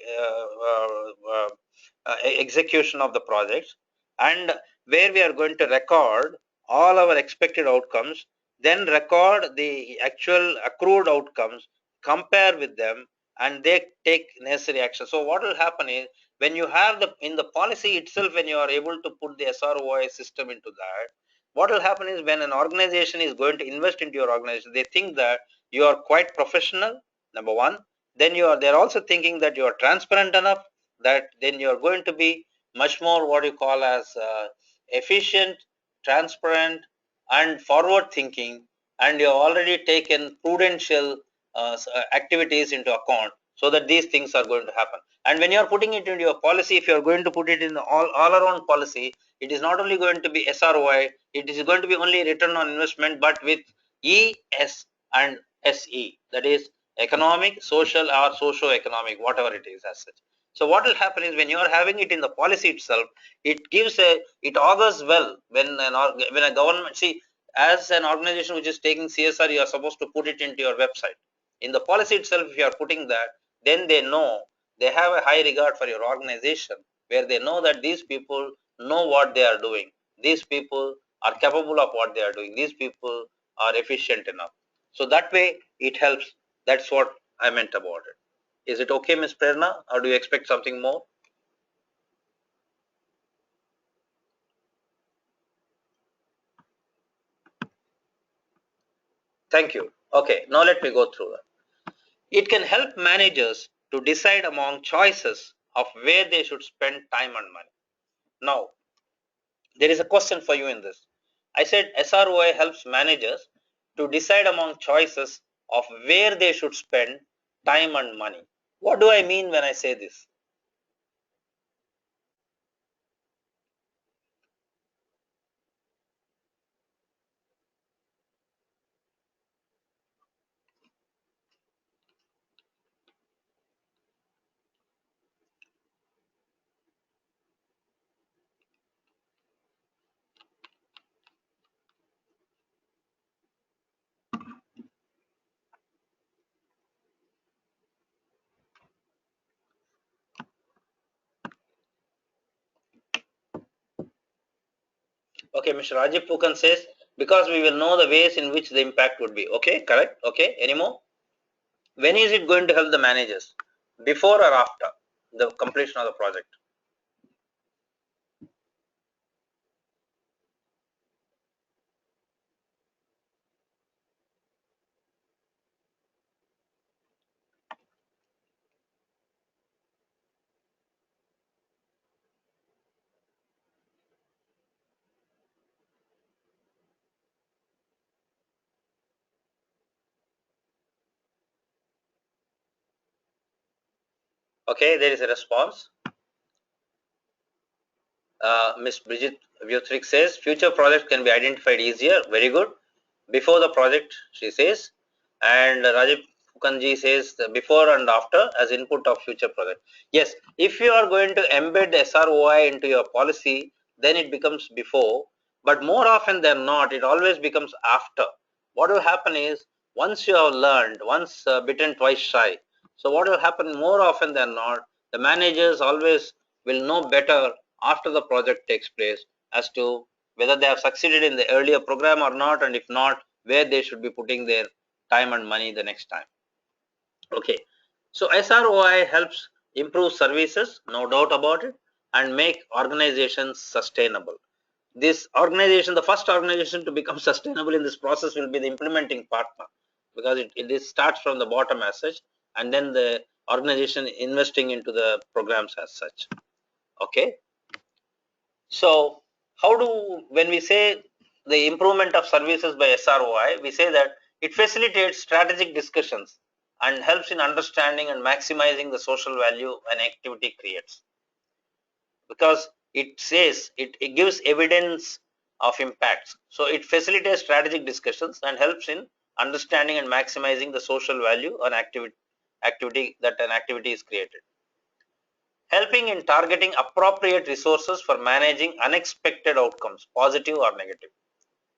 execution of the projects, and where we are going to record all our expected outcomes, then record the actual accrued outcomes, compare with them, and they take necessary action. So what will happen is, when you have in the policy itself, when you are able to put the SROI system into that, what will happen is, when an organization is going to invest into your organization, they think that you are quite professional, number one. Then they're also thinking that you are transparent enough, that then you are going to be much more what you call as efficient, transparent, and forward thinking, and you have already taken prudential activities into account, so that these things are going to happen. And when you are putting it into your policy, if you are going to put it in all around policy, it is not only going to be SROI, it is going to be only return on investment, but with ES and SE, that is economic, social, or socio-economic, whatever it is as such. So what will happen is, when you are having it in the policy itself, it augurs well when a government, see, as an organization which is taking CSR, you are supposed to put it into your website. In the policy itself, if you are putting that, then they have a high regard for your organization, where they know that these people know what they are doing. These people are capable of what they are doing. These people are efficient enough. So that way it helps. That's what I meant about it. Is it okay, Ms. Prerna, or do you expect something more? Thank you. Okay, now let me go through that. It can help managers to decide among choices of where they should spend time and money. Now, there is a question for you in this. I said SROI helps managers to decide among choices of where they should spend time and money. What do I mean when I say this? Okay, Mr. Rajiv Pukan says, because we will know the ways in which the impact would be. Okay, correct. Okay, any more? When is it going to help the managers? Before or after the completion of the project? Okay, there is a response. Ms. Bridget Vutrick says, future projects can be identified easier. Very good. Before the project, she says. And Rajiv Kanji says, before and after as input of future project. Yes, if you are going to embed SROI into your policy, then it becomes before. But more often than not, it always becomes after. What will happen is, once you have learned, once bitten, twice shy. So what will happen more often than not, the managers always will know better after the project takes place as to whether they have succeeded in the earlier program or not, and if not, where they should be putting their time and money the next time. Okay, so SROI helps improve services, no doubt about it, and make organizations sustainable. This organization, the first organization to become sustainable in this process, will be the implementing partner, because it starts from the bottom as such, and then the organization investing into the programs as such. Okay, so how do, when we say the improvement of services by SROI, we say that it facilitates strategic discussions and helps in understanding and maximizing the social value an activity creates, because it says it gives evidence of impacts. So it facilitates strategic discussions and helps in understanding and maximizing the social value an activity that an activity is created, helping in targeting appropriate resources for managing unexpected outcomes, positive or negative.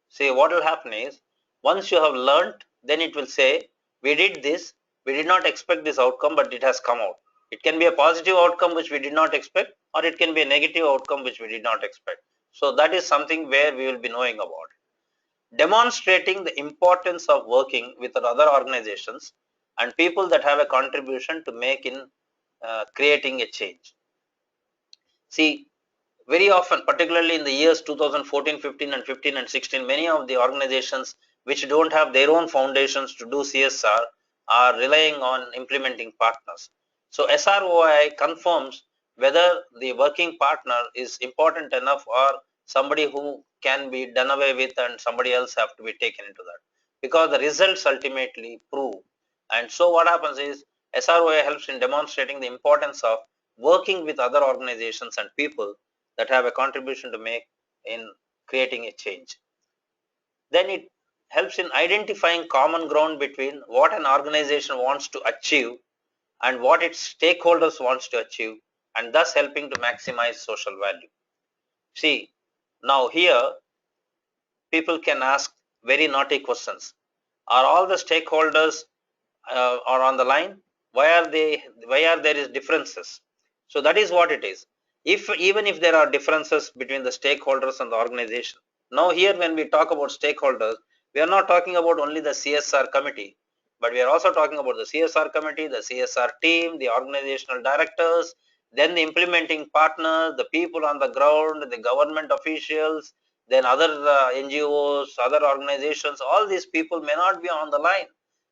See, what will happen is, once you have learned, then it will say, we did this, we did not expect this outcome, but it has come out. It can be a positive outcome which we did not expect, or it can be a negative outcome which we did not expect. So that is something where we will be knowing about. Demonstrating the importance of working with other organizations and people that have a contribution to make in creating a change. See, very often, particularly in the years 2014, 15 and 15 and 16, many of the organizations which don't have their own foundations to do CSR are relying on implementing partners. So SROI confirms whether the working partner is important enough or somebody who can be done away with and somebody else have to be taken into that, because the results ultimately prove. And so what happens is SROI helps in demonstrating the importance of working with other organizations and people that have a contribution to make in creating a change. Then it helps in identifying common ground between what an organization wants to achieve and what its stakeholders wants to achieve, and thus helping to maximize social value. See, now here people can ask very naughty questions. Are all the stakeholders are on the line? Why are there is differences? So that is what it is. If even if there are differences between the stakeholders and the organization, now here when we talk about stakeholders, we are not talking about only the CSR committee, but we are also talking about the CSR committee, the CSR team, the organizational directors, then the implementing partners, the people on the ground, the government officials, then other NGOs, other organizations. All these people may not be on the line,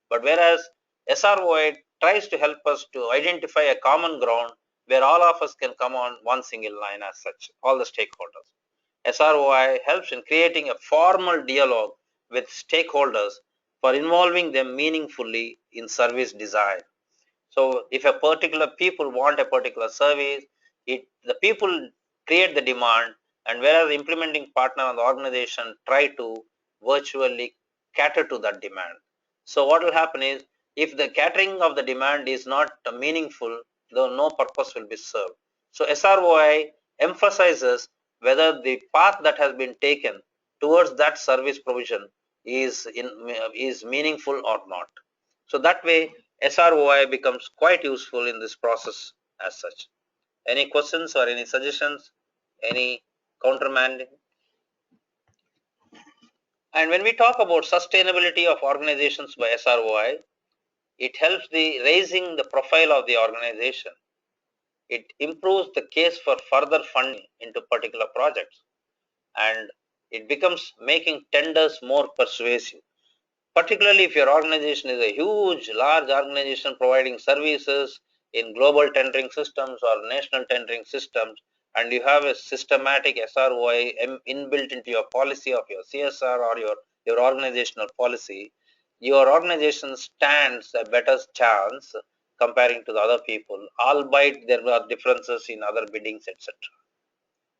but whereas SROI tries to help us to identify a common ground where all of us can come on one single line as such, all the stakeholders. SROI helps in creating a formal dialogue with stakeholders for involving them meaningfully in service design. So if a particular people want a particular service, the people create the demand, and whereas the implementing partner and the organization try to virtually cater to that demand. So what will happen is, if the catering of the demand is not meaningful, though no purpose will be served. So SROI emphasizes whether the path that has been taken towards that service provision is meaningful or not. So that way SROI becomes quite useful in this process as such. Any questions or any suggestions? Any countermanding? And when we talk about sustainability of organizations by SROI, it helps the raising the profile of the organization. It improves the case for further funding into particular projects, and it becomes making tenders more persuasive. Particularly if your organization is a huge, large organization providing services in global tendering systems or national tendering systems, and you have a systematic SROI inbuilt into your policy of your CSR or your organizational policy, your organization stands a better chance comparing to the other people, albeit there are differences in other biddings, etc.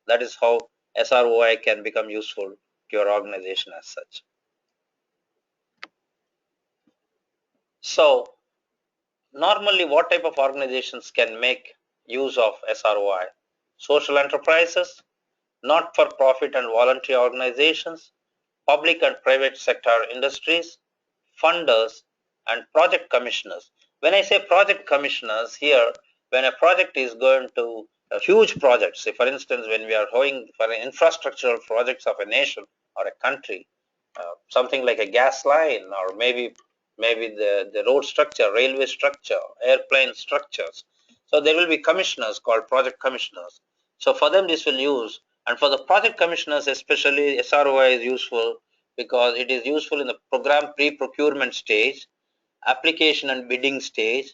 That is how SROI can become useful to your organization as such. So, normally, what type of organizations can make use of SROI? Social enterprises, not-for-profit and voluntary organizations, public and private sector industries, funders, and project commissioners. When I say project commissioners here, when a project is going to a huge project, say for instance, when we are going for infrastructural projects of a nation or a country, something like a gas line, or maybe the road structure, railway structure, airplane structures. So there will be commissioners called project commissioners. So for them this will use, and for the project commissioners especially, SROI is useful because it is useful in the program pre-procurement stage, application and bidding stage,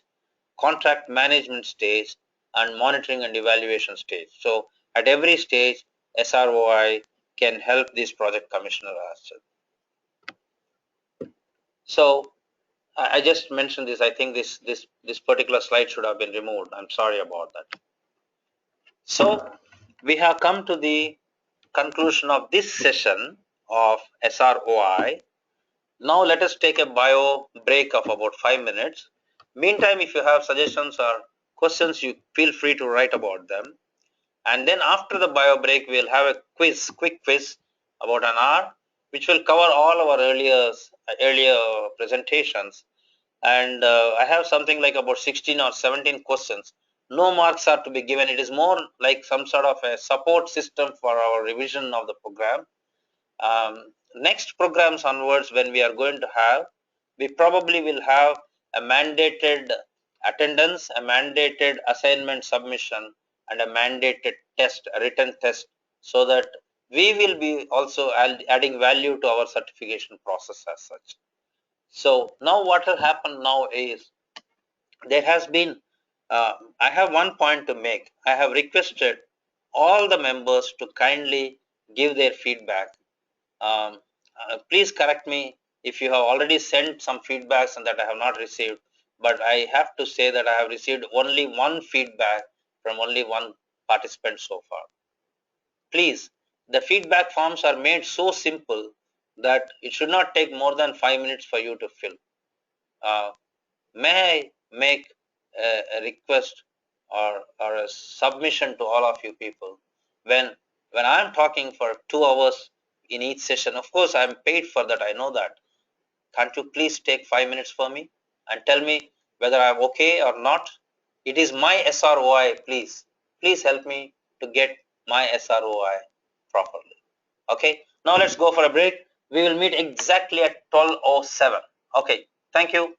contract management stage, and monitoring and evaluation stage. So at every stage, SROI can help this project commissioner as well. So I just mentioned this. I think this particular slide should have been removed. I'm sorry about that. So we have come to the conclusion of this session of SROI. Now let us take a bio break of about 5 minutes. Meantime, if you have suggestions or questions, you feel free to write about them. And then after the bio break, we'll have a quick quiz about an hour, which will cover all our earlier presentations. And I have something like about 16 or 17 questions. No marks are to be given. It is more like some sort of a support system for our revision of the program. Next programs onwards, when we are going to have, we probably will have a mandated attendance, a mandated assignment submission, and a mandated test, a written test, so that we will be also adding value to our certification process as such. So now what will happen now is there has been, I have one point to make. I have requested all the members to kindly give their feedback. um, Please correct me if you have already sent some feedbacks and that I have not received, but I have to say that I have received only one feedback from only one participant so far. Please, the feedback forms are made so simple that it should not take more than 5 minutes for you to fill. Uh, may I make a request or a submission to all of you people? When I'm talking for 2 hours in each session, of course I'm paid for that, I know that. Can't you please take 5 minutes for me and tell me whether I'm okay or not? It is my SROI, please. Please help me to get my SROI properly. Okay, now let's go for a break. We will meet exactly at 12:07. Okay, thank you.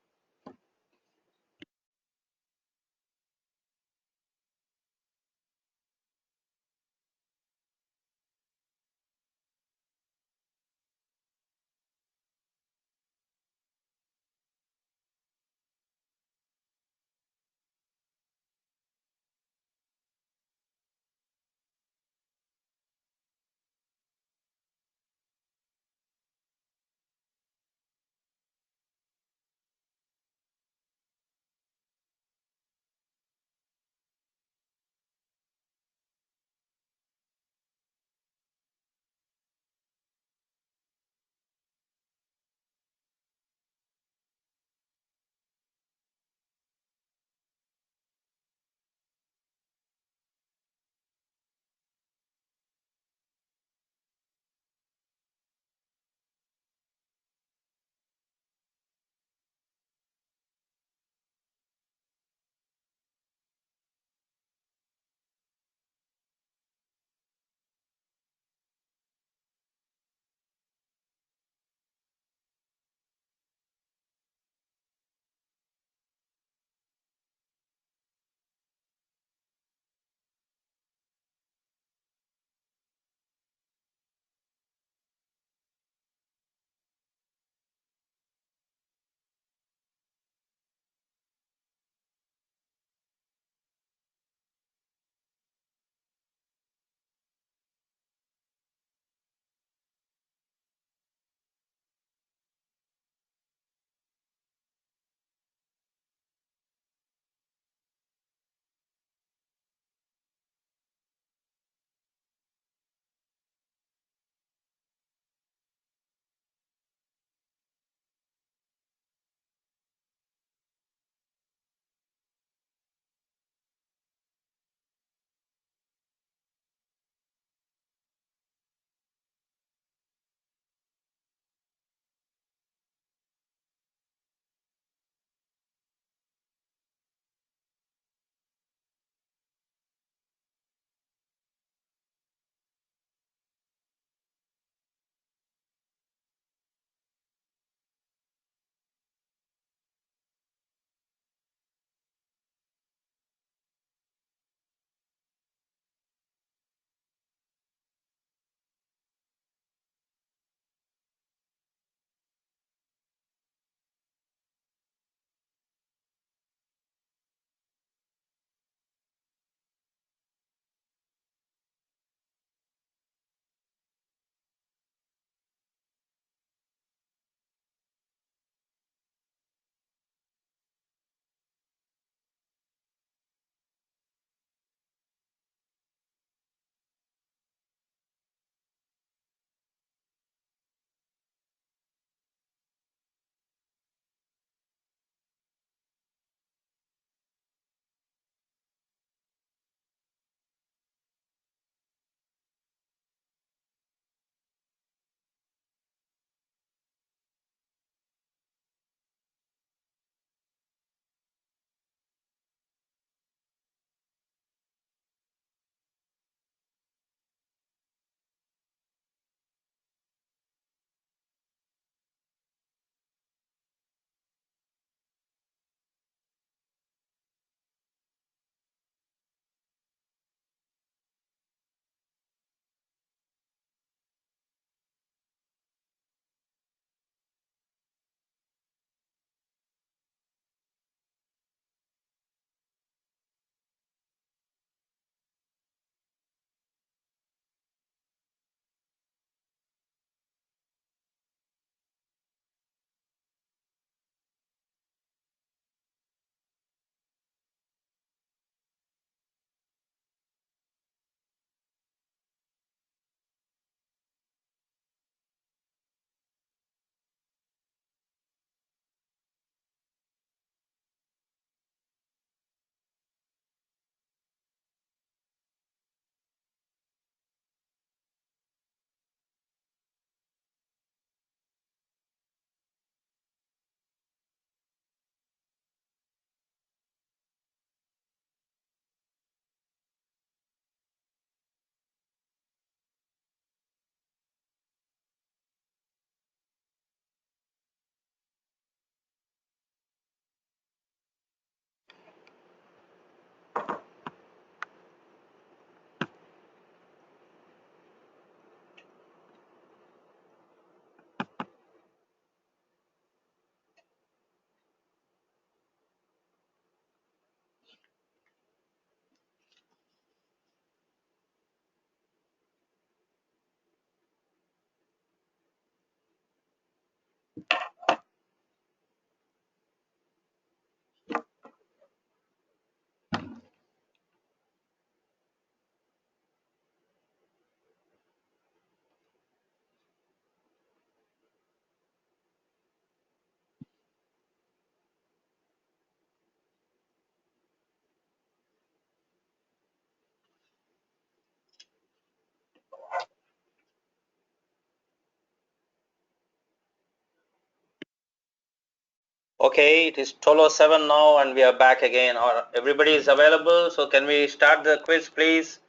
Okay, it is 12:07 now and we are back again. Everybody is available, so can we start the quiz please?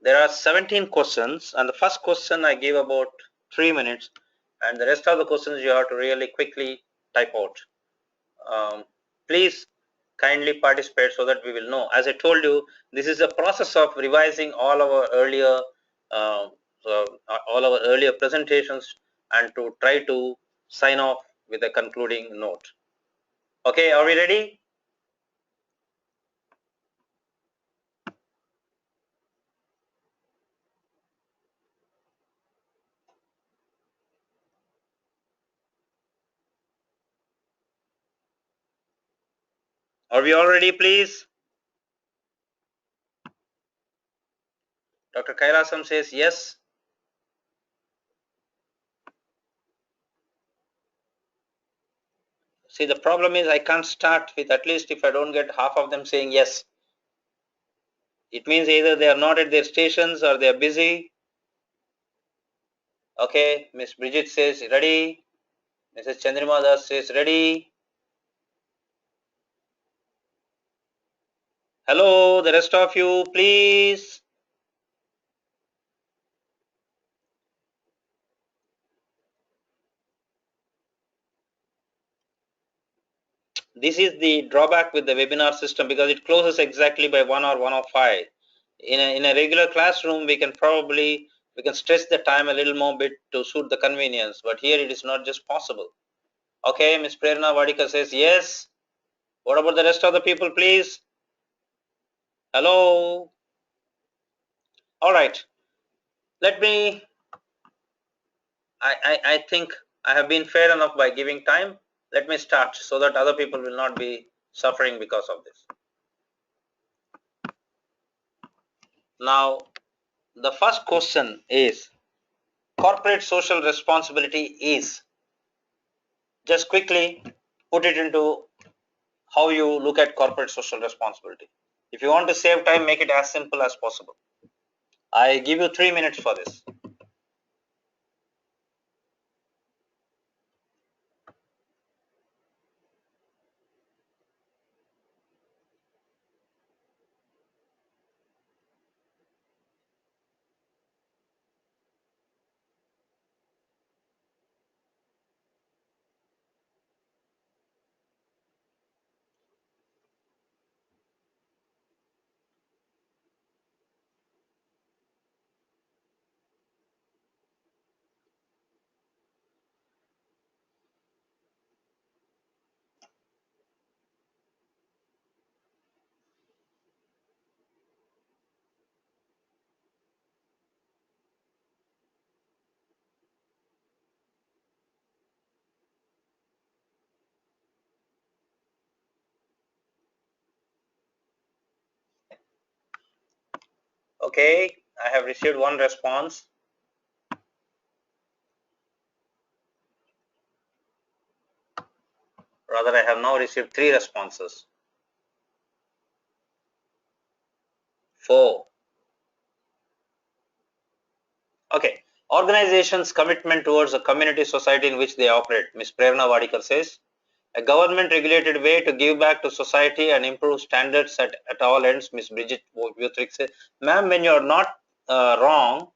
There are 17 questions and the first question I gave about 3 minutes and the rest of the questions you have to really quickly type out. Please kindly participate so that we will know. As I told you, this is a process of revising all our earlier presentations and to try to sign off with a concluding note. Okay, are we ready? Are we all ready, please? Dr. Kailasam says yes. See, the problem is I can't start with, at least if I don't get half of them saying yes. It means either they are not at their stations or they are busy. Okay, Miss Bridget says ready. Mrs. Chandrima Das says ready. Hello, the rest of you, please. This is the drawback with the webinar system because it closes exactly by 1 or 1:05. In a regular classroom, we can stretch the time a little more bit to suit the convenience, but here it is not just possible. Okay, Ms. Prerna Vadikar says yes. What about the rest of the people, please? Hello. All right. Let me. I think I have been fair enough by giving time. Let me start so that other people will not be suffering because of this. Now, the first question is corporate social responsibility is. Just quickly put it into how you look at corporate social responsibility. If you want to save time, make it as simple as possible. I give you 3 minutes for this. Okay, I have received one response. Rather, I have now received 3 responses. 4. Okay. Organizations' commitment towards the community society in which they operate. Ms. Prerna Vadikar says, a government regulated way to give back to society and improve standards at all ends. Ms. Bridget Wuthrick says, ma'am, when you are not wrong,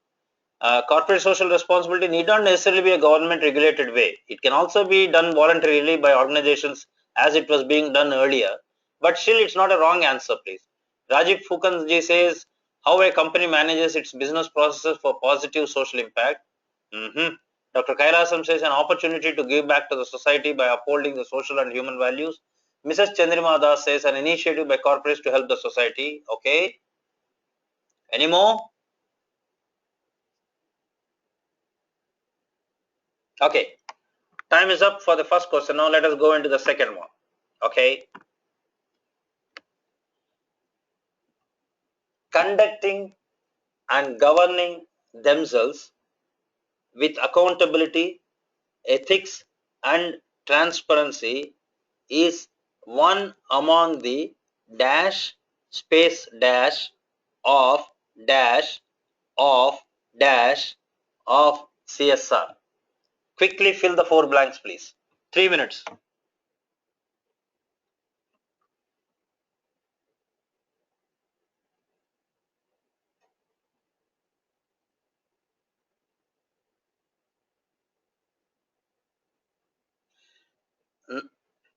corporate social responsibility need not necessarily be a government regulated way. It can also be done voluntarily by organizations as it was being done earlier. But still, it's not a wrong answer, please. Rajiv Fukanji says, how a company manages its business processes for positive social impact. Dr. Kailasam says, an opportunity to give back to the society by upholding the social and human values. Mrs. Chandrima Das says, an initiative by corporates to help the society. Okay. Any more? Okay. Time is up for the first question. Now let us go into the second one. Okay. Conducting and governing themselves with accountability, ethics, and transparency is one among the dash space dash of dash of dash of CSR. Quickly fill the 4 blanks, please. 3 minutes.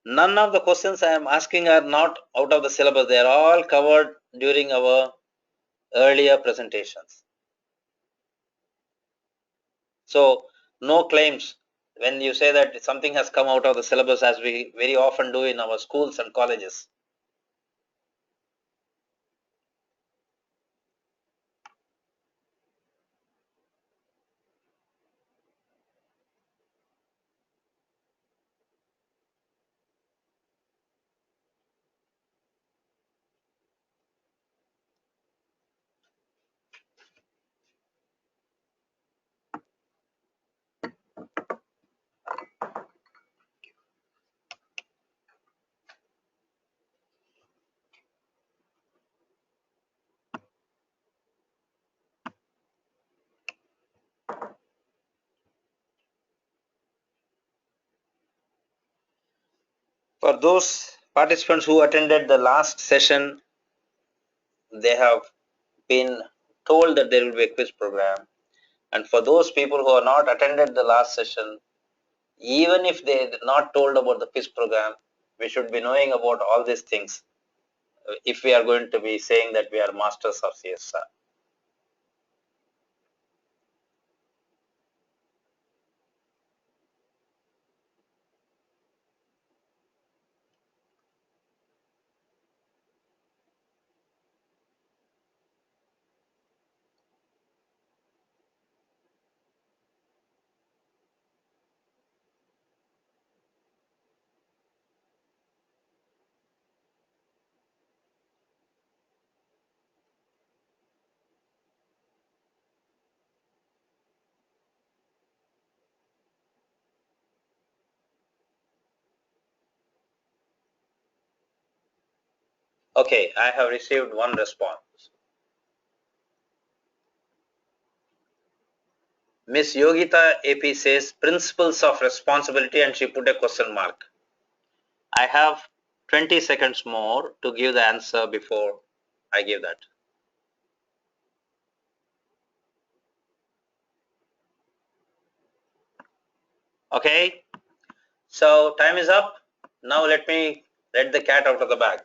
None of the questions I am asking are not out of the syllabus. They are all covered during our earlier presentations. So no claims when you say that something has come out of the syllabus, as we very often do in our schools and colleges. For those participants who attended the last session, they have been told that there will be a quiz program. And for those people who have not attended the last session, even if they are not told about the quiz program, we should be knowing about all these things if we are going to be saying that we are masters of CSR. Okay, I have received one response. Miss Yogita AP says principles of responsibility and she put a question mark. I have 20 seconds more to give the answer before I give that. Okay, so time is up. Now let me let the cat out of the bag.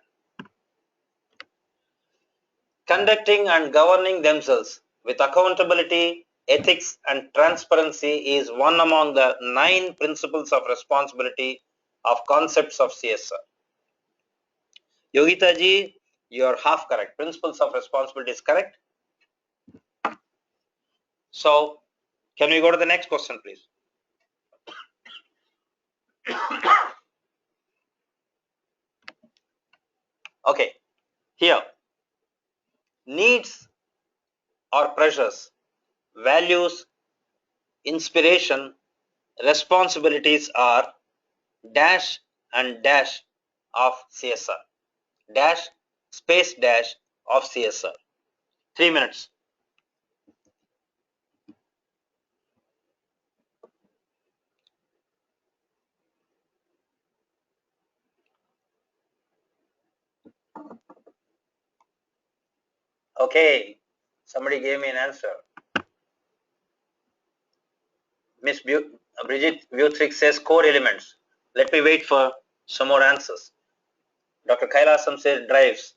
Conducting and governing themselves with accountability, ethics and transparency is one among the 9 principles of responsibility of concepts of CSR. Yogita ji, you are half correct. Principles of responsibility is correct. So, can we go to the next question, please? Okay, here, needs or pressures, values, inspiration, responsibilities are dash and dash of CSR. Dash space dash of CSR. 3 minutes. Okay, somebody gave me an answer. Miss Bridget Butrick says core elements. Let me wait for some more answers. Dr. Kailasam says drives.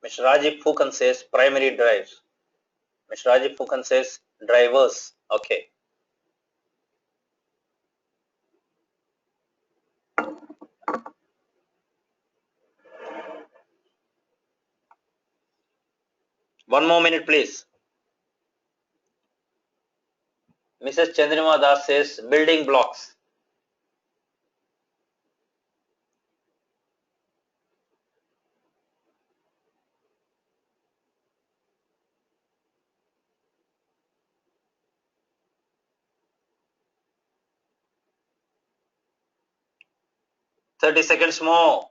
Mr. Rajiv Phukan says primary drives. Mr. Rajiv Phukan says drivers. Okay. One more minute, please. Mrs. Chandrima Das says building blocks. Thirty seconds more.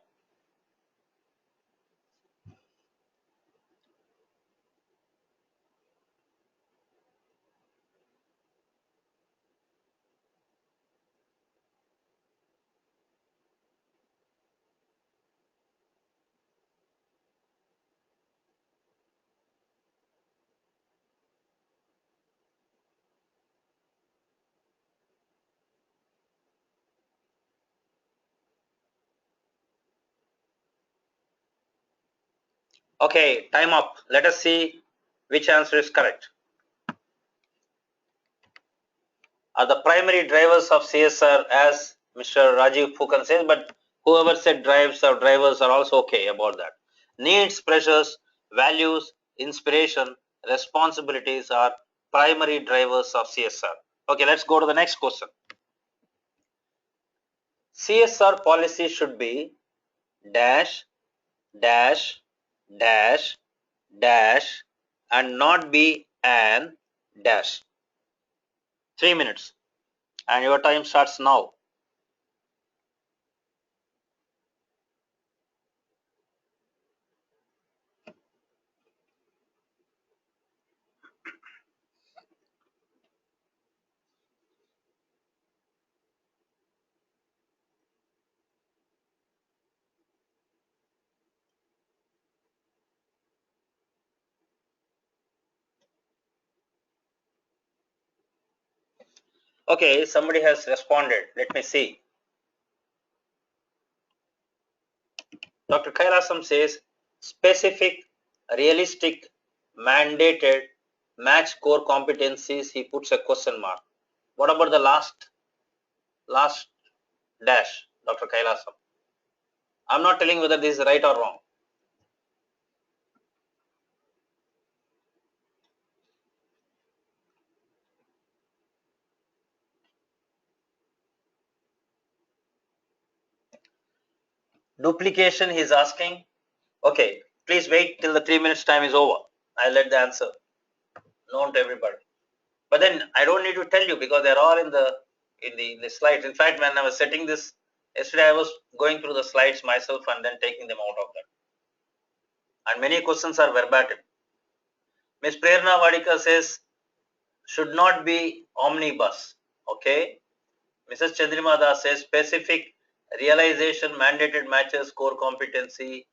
Okay, time up. Let us see which answer is correct. Are the primary drivers of CSR, as Mr. Rajiv Phukan says, but whoever said drives or drivers are also okay about that. Needs, pressures, values, inspiration, responsibilities are primary drivers of CSR. Okay, let's go to the next question. CSR policy should be dash, dash, dash, dash, and not be an dash. 3 minutes, and your time starts now. Okay, somebody has responded. Let me see. Dr. Kailasam says specific, realistic, mandated, match core competencies. He puts a question mark. What about the last dash, Dr. Kailasam? I'm not telling whether this is right or wrong. Duplication, he's asking. Okay, please wait till the 3 minutes time is over. I'll let the answer known to everybody. But then I don't need to tell you because they're all in the slides. In fact, when I was setting this yesterday, I was going through the slides myself and then taking them out of that. And many questions are verbatim. Ms. Prerna Vadika says should not be omnibus. Okay. Mrs. Chandrima Das says specific realization mandated matches core competency.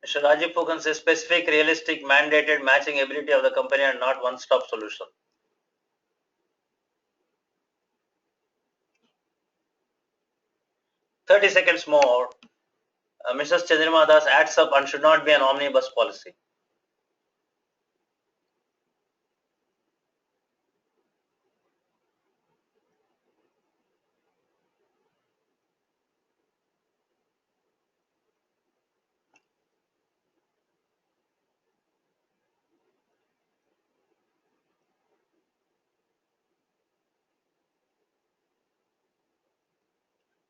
Mr. Rajiv Phukan says specific, realistic, mandated matching ability of the company and not one-stop solution. 30 seconds more. Mrs. Chandrima Das adds up and should not be an omnibus policy.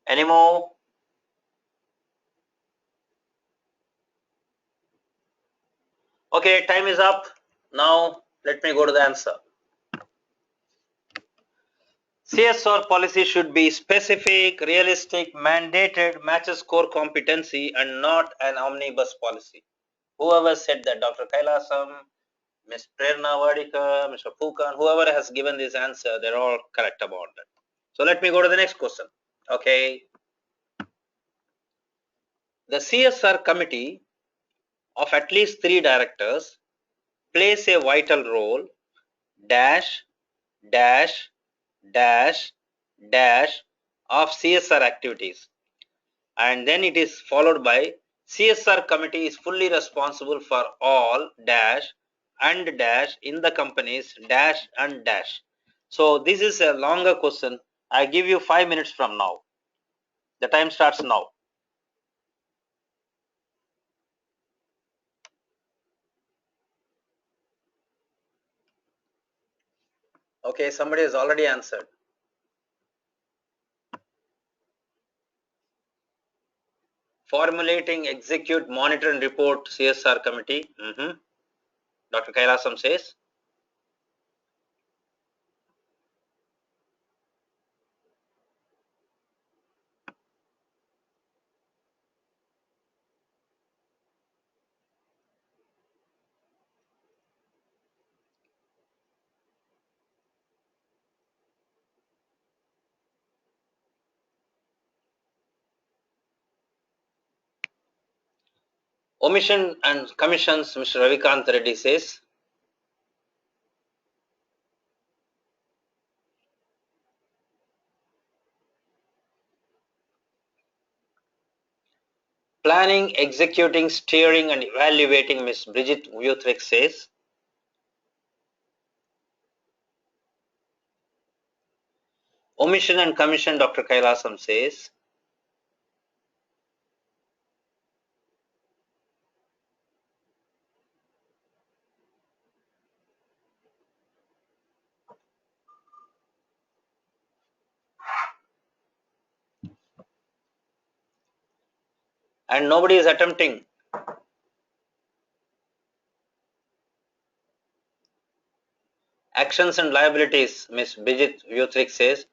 Any more? Okay, time is up. Now let me go to the answer. CSR policy should be specific, realistic, mandated, matches core competency, and not an omnibus policy. Whoever said that, Dr. Kailasam, Ms. Prerna Vadika, Mr. Phukan, whoever has given this answer, they're all correct about that. So let me go to the next question. Okay. The CSR committee of at least 3 directors plays a vital role dash dash dash dash of CSR activities, and then it is followed by CSR committee is fully responsible for all dash and dash in the companies dash and dash. So this is a longer question. I give you 5 minutes from now. The time starts now. Okay, somebody has already answered. Formulating, execute, monitor and report CSR committee. Dr. Kailasam says. Omission and commissions, Mr. Ravikant Reddy says. Planning, executing, steering and evaluating, Ms. Bridget Vuthrick says. Omission and commission, Dr. Kailasam says. And nobody is attempting. Actions and liabilities, Ms. Bridget Vuthrick says.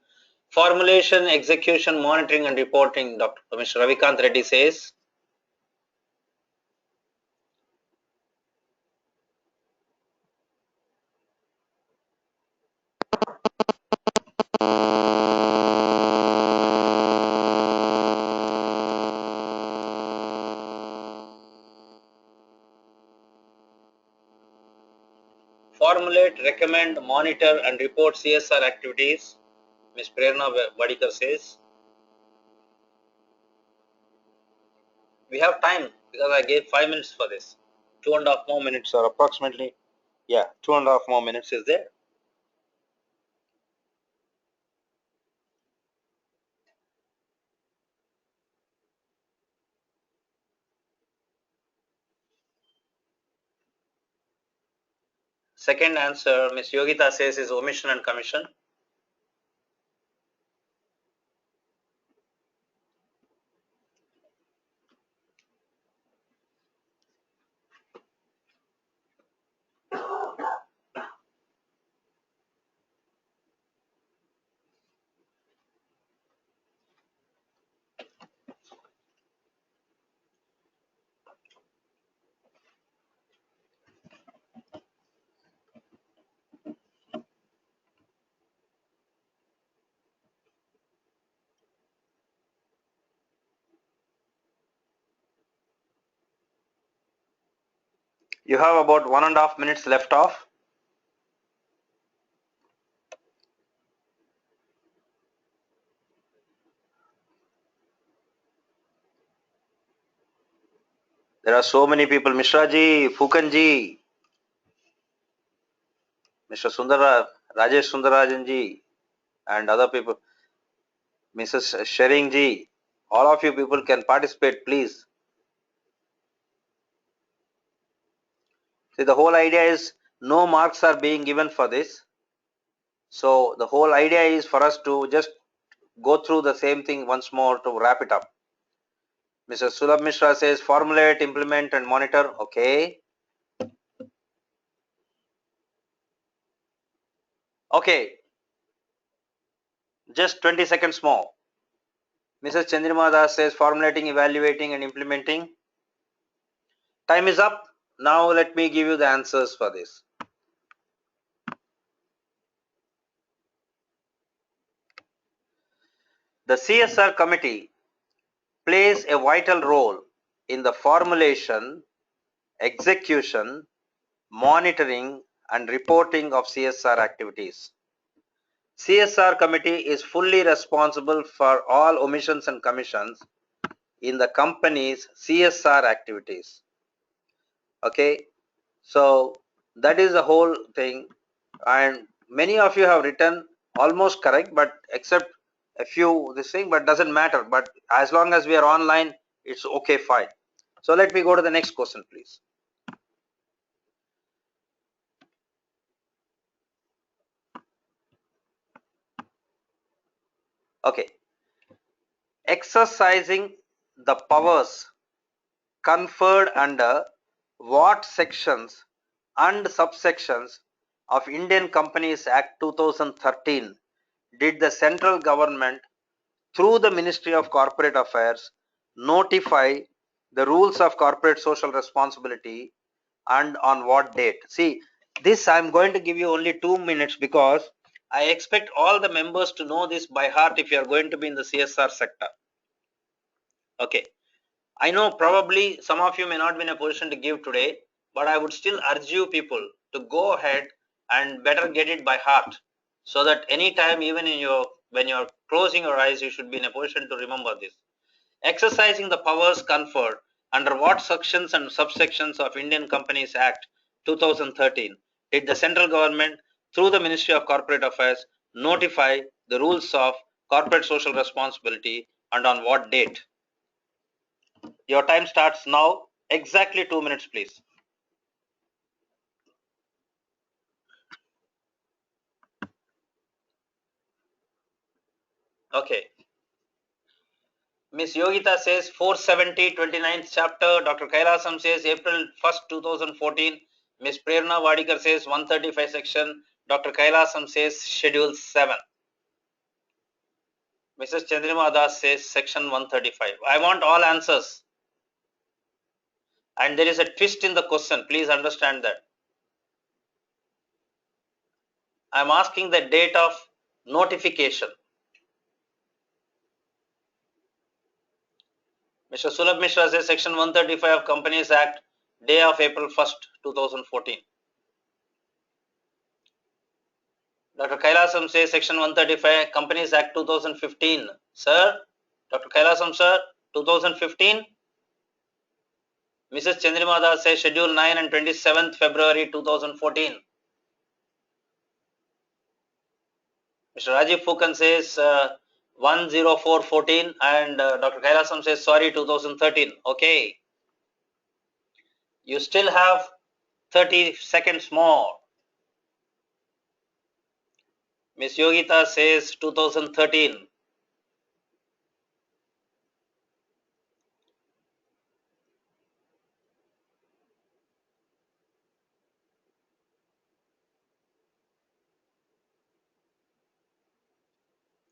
Formulation, execution, monitoring and reporting, Dr. Mr. Ravikant Reddy says. Formulate, recommend, monitor and report CSR activities, Ms. Prerna Badikar says. We have time because I gave 5 minutes for this. 2.5 more minutes or approximately, 2.5 more minutes is there. Second answer, Ms. Yogita says, is omission and commission. You have about 1.5 minutes left off. There are so many people, Mishra ji, Fukan ji, Mr. Sundara, Rajesh Sundarajan ji, and other people, Mrs. Shering ji. All of you people can participate, please. See, the whole idea is no marks are being given for this. So the whole idea is for us to just go through the same thing once more to wrap it up. Mr. Sulabh Mishra says formulate, implement and monitor. Okay. Okay. Just 20 seconds more. Mrs. Chandrima Das says formulating, evaluating and implementing. Time is up. Now let me give you the answers for this. The CSR committee plays a vital role in the formulation, execution, monitoring and reporting of CSR activities. CSR committee is fully responsible for all omissions and commissions in the company's CSR activities. Okay, so that is the whole thing, and many of you have written almost correct, but except a few this thing, but doesn't matter. But as long as we are online, it's okay, fine. So let me go to the next question, please. Okay, exercising the powers conferred under what sections and subsections of Indian Companies Act 2013 did the central government through the Ministry of Corporate Affairs notify the rules of corporate social responsibility and on what date? See, this I'm going to give you only 2 minutes because I expect all the members to know this by heart if you are going to be in the CSR sector. Okay. I know probably some of you may not be in a position to give today, but I would still urge you people to go ahead and better get it by heart, so that any time, even when you're closing your eyes, you should be in a position to remember this. Exercising the powers conferred under what sections and subsections of Indian Companies Act 2013 did the central government, through the Ministry of Corporate Affairs, notify the rules of corporate social responsibility, and on what date? Your time starts now. Exactly 2 minutes, please. Okay. Miss Yogita says 470, 29th chapter. Dr. Kailasam says April 1st, 2014. Miss Prerna Wadikar says 135 section. Dr. Kailasam says Schedule 7. Mrs. Chandrima Das says section 135. I want all answers. And there is a twist in the question. Please understand that. I am asking the date of notification. Mr. Sulabh Mishra says section 135 of Companies Act, day of April 1st, 2014. Dr. Kailasam says section 135 Companies Act 2015. Sir, Dr. Kailasam sir, 2015. Mrs. Chandrima Das says schedule 9 and 27th February 2014. Mr. Rajiv Fukan says 10414 and Dr. Kailasam says sorry 2013. Okay. You still have 30 seconds more. Miss Yogita says 2013.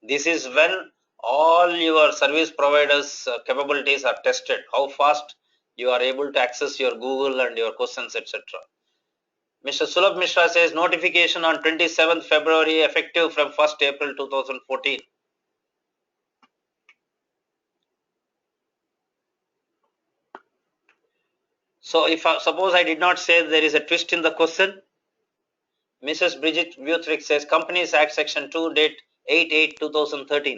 This is when all your service providers capabilities are tested, how fast you are able to access your Google and your questions, etc. Mr. Sulabh Mishra says notification on 27th February effective from 1st April 2014. So if suppose I did not say there is a twist in the question, Mrs. Bridget Butrick says Companies Act Section 2 date 8/8/2013.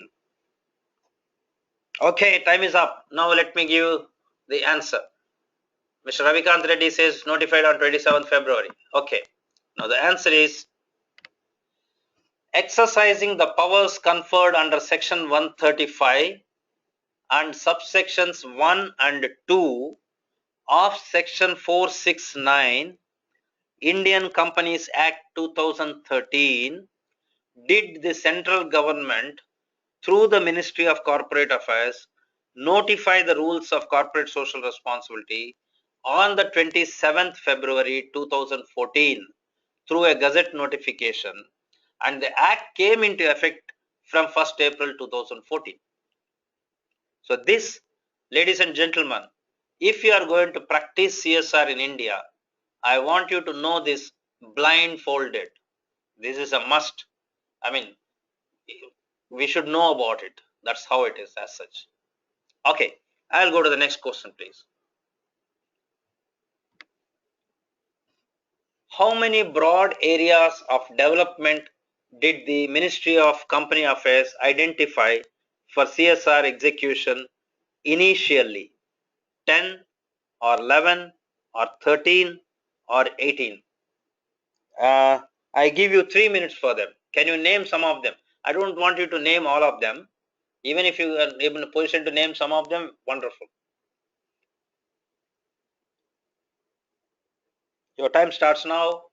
Okay, time is up. Now let me give the answer. Mr. Ravikant Reddy says notified on 27th February. Okay. Now the answer is exercising the powers conferred under section 135 and subsections 1 and 2 of section 469 Indian Companies Act 2013 did the central government through the Ministry of Corporate Affairs notify the rules of corporate social responsibility on the 27th February 2014 through a gazette notification, and the act came into effect from 1st April 2014. So this, ladies and gentlemen, if you are going to practice CSR in India, I want you to know this blindfolded. This is a must. I mean, we should know about it. That's how it is as such. Okay, I'll go to the next question, please. How many broad areas of development did the Ministry of Company Affairs identify for CSR execution initially? 10 or 11 or 13 or 18? I give you 3 minutes for them. Can you name some of them? I don't want you to name all of them. Even if you are in a position to name some of them, wonderful. Your time starts now.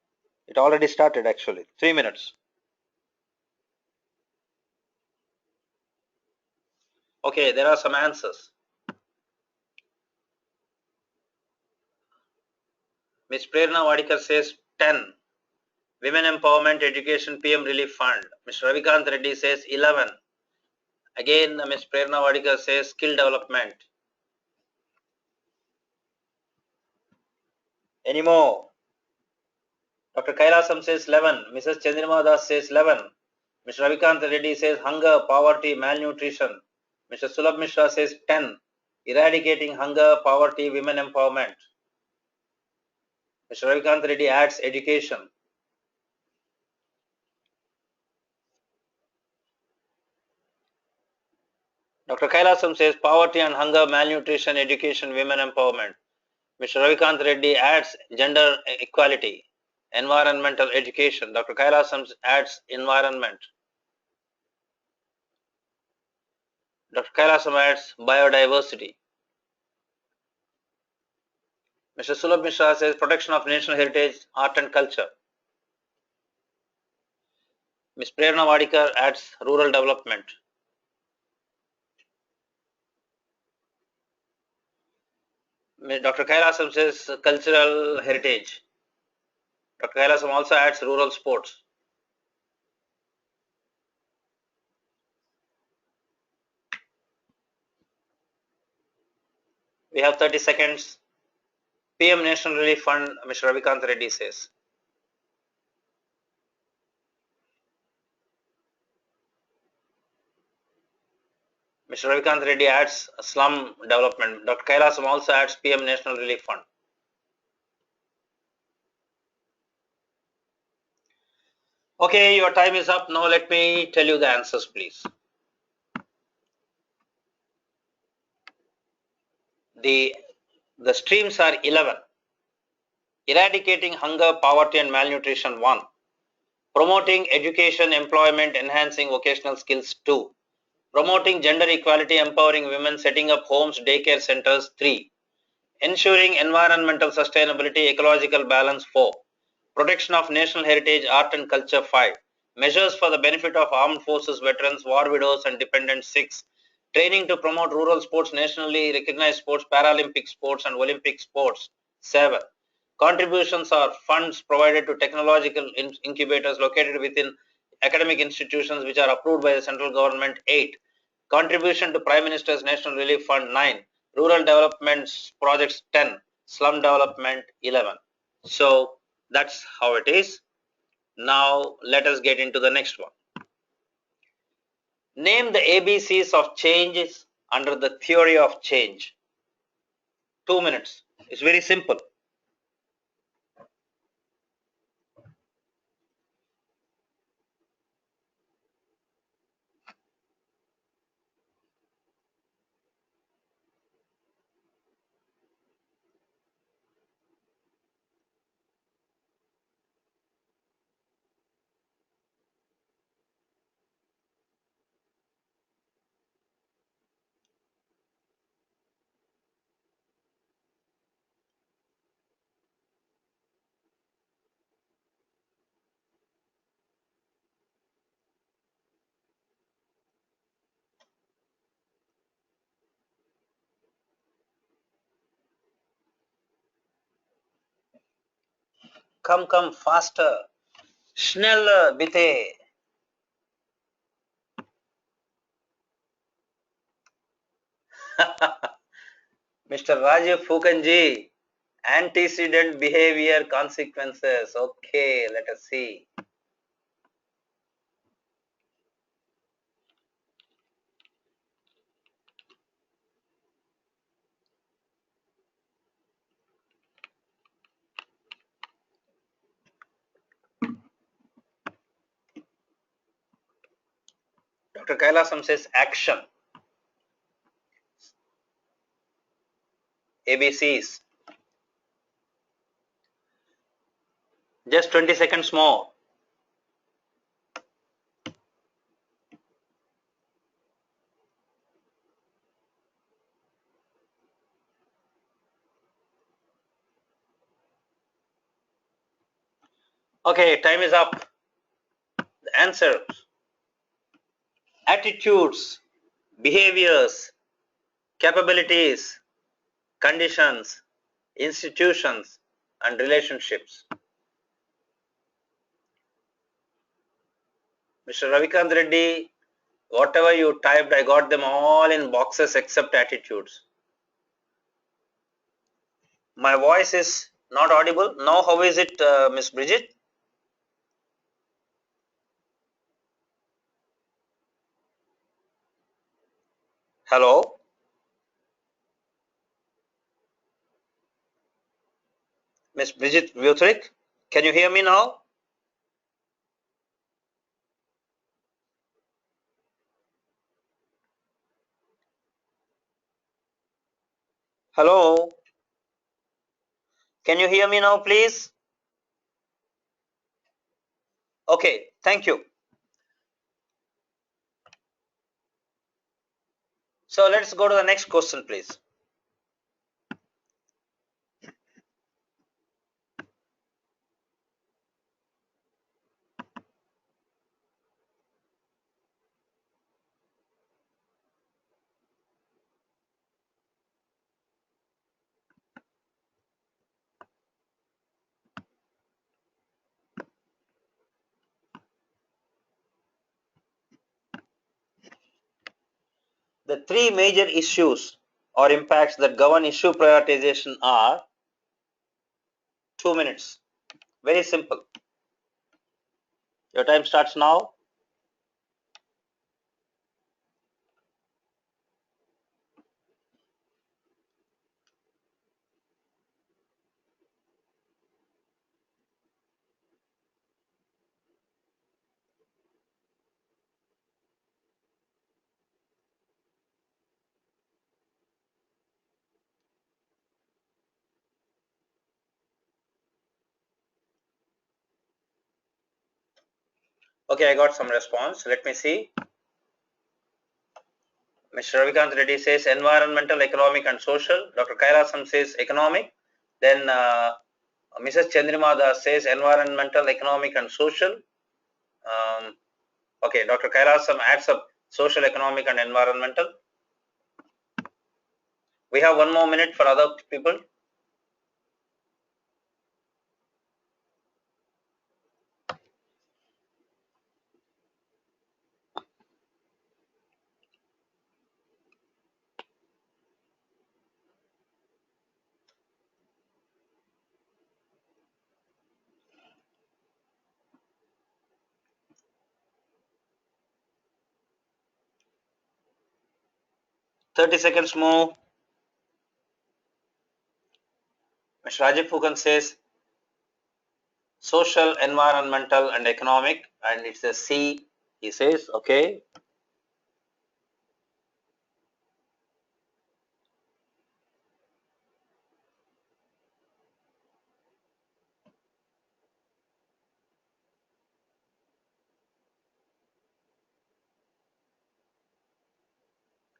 It already started actually. 3 minutes. Okay, there are some answers. Ms. Prerna Wadikar says 10. Women Empowerment Education PM Relief Fund. Mr. Ravikant Reddy says 11. Again, Ms. Prerna Wadikar says skill development. Any more? Dr. Kailasam says 11. Mrs. Chandrima Das says 11. Mr. Ravikant Reddy says hunger, poverty, malnutrition. Mr. Sulabh Mishra says 10. eradicating hunger, poverty, women empowerment. Mr. Ravikant Reddy adds education. Dr. Kailasam says poverty and hunger, malnutrition, education, women empowerment. Mr. Ravikant Reddy adds gender equality, environmental education. Dr. Kailasam adds environment. Dr. Kailasam adds biodiversity. Mr. Sulabh Mishra says protection of national heritage, art and culture. Ms. Prerna Wadikar adds rural development. Dr. Kailasam says cultural heritage. Dr. Kailasam also adds rural sports. We have 30 seconds. PM National Relief Fund, Mr. Ravikant Reddy says. Mr. Ravikant Reddy adds slum development. Dr. Kailasam also adds PM National Relief Fund. Okay, your time is up. Now let me tell you the answers, please. The streams are 11. Eradicating hunger, poverty and malnutrition 1. Promoting education, employment, enhancing vocational skills 2. Promoting gender equality, empowering women, setting up homes, daycare centers 3. Ensuring environmental sustainability, ecological balance 4. Protection of national heritage, art and culture 5. Measures for the benefit of armed forces, veterans, war widows and dependents 6. Training to promote rural sports, nationally recognized sports, Paralympic sports and Olympic sports 7. Contributions are funds provided to technological incubators located within academic institutions which are approved by the central government 8. Contribution to Prime Minister's National Relief Fund 9. Rural development projects 10. Slum development 11. So that's how it is. Now let us get into the next one. Name the ABCs of changes under the theory of change. 2 minutes. It's very simple. Come faster. Schneller, bitte. Mr. Rajiv Fukanji, antecedent behavior consequences. Okay, let us see. Dr. Kailasam says action. ABCs. Just 20 seconds more. Okay, time is up. The answers. Attitudes, behaviors, capabilities, conditions, institutions, and relationships. Mr. Ravikant Reddy, whatever you typed, I got them all in boxes except attitudes. My voice is not audible. Now, how is it, Miss Bridget? Hello? Ms. Bridget Vutrick, can you hear me now? Hello? Can you hear me now, please? Okay, thank you. So let's go to the next question, please. The three major issues or impacts that govern issue prioritization are 2 minutes. Very simple. Your time starts now. Okay, I got some response. Let me see. Mr. Ravikant Reddy says environmental, economic and social. Dr. Kailasam says economic. Then Mrs. Chandrimada says environmental, economic and social. Okay, Dr. Kailasam adds up social, economic and environmental. We have 1 more minute for other people. Thirty seconds more. Mr. Rajiv Phukan says social, environmental and economic, and it's a C, he says. Okay.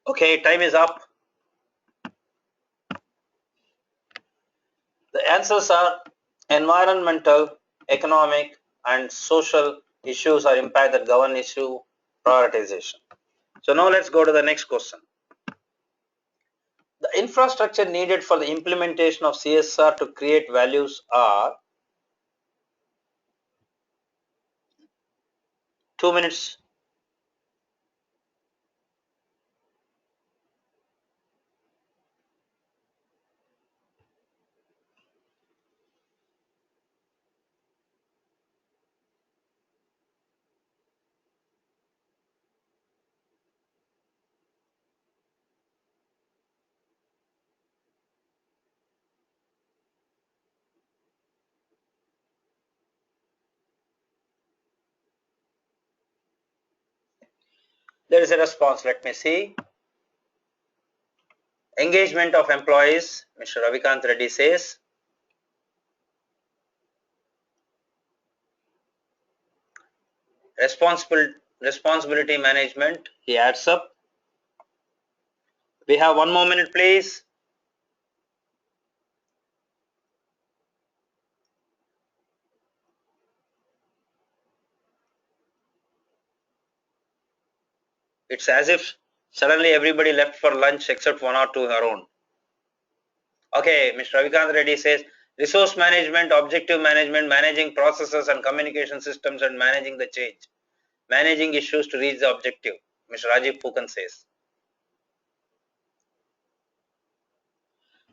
Okay, time is up. The answers are environmental, economic and social issues are impact that govern issue prioritization. So now let's go to the next question. The infrastructure needed for the implementation of CSR to create values are 2 minutes. There is a response. Let me see. Engagement of employees, Mr. Ravikant Reddy says. Responsibility management, he adds up. We have 1 more minute, please. It's as if suddenly everybody left for lunch except 1 or 2 around. Okay, Mr. Ravikant Reddy says resource management, objective management, managing processes and communication systems and managing the change. Managing issues to reach the objective, Mr. Rajiv Phukan says.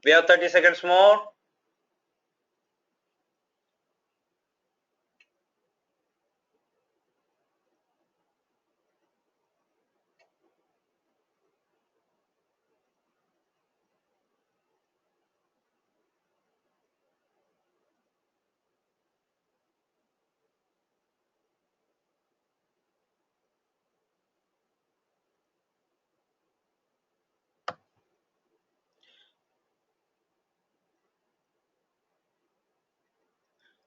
We have 30 seconds more.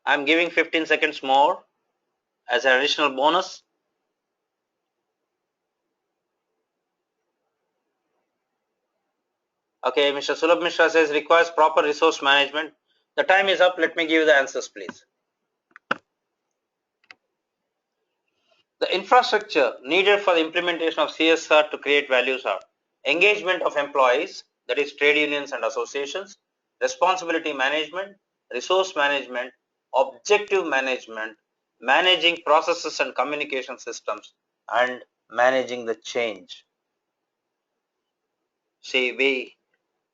I'm giving 15 seconds more as an additional bonus. Okay, Mr. Sulabh Mishra says requires proper resource management. The time is up. Let me give you the answers, please. The infrastructure needed for the implementation of CSR to create values are engagement of employees, that is trade unions and associations, responsibility management, resource management, objective management, managing processes and communication systems, and managing the change. See,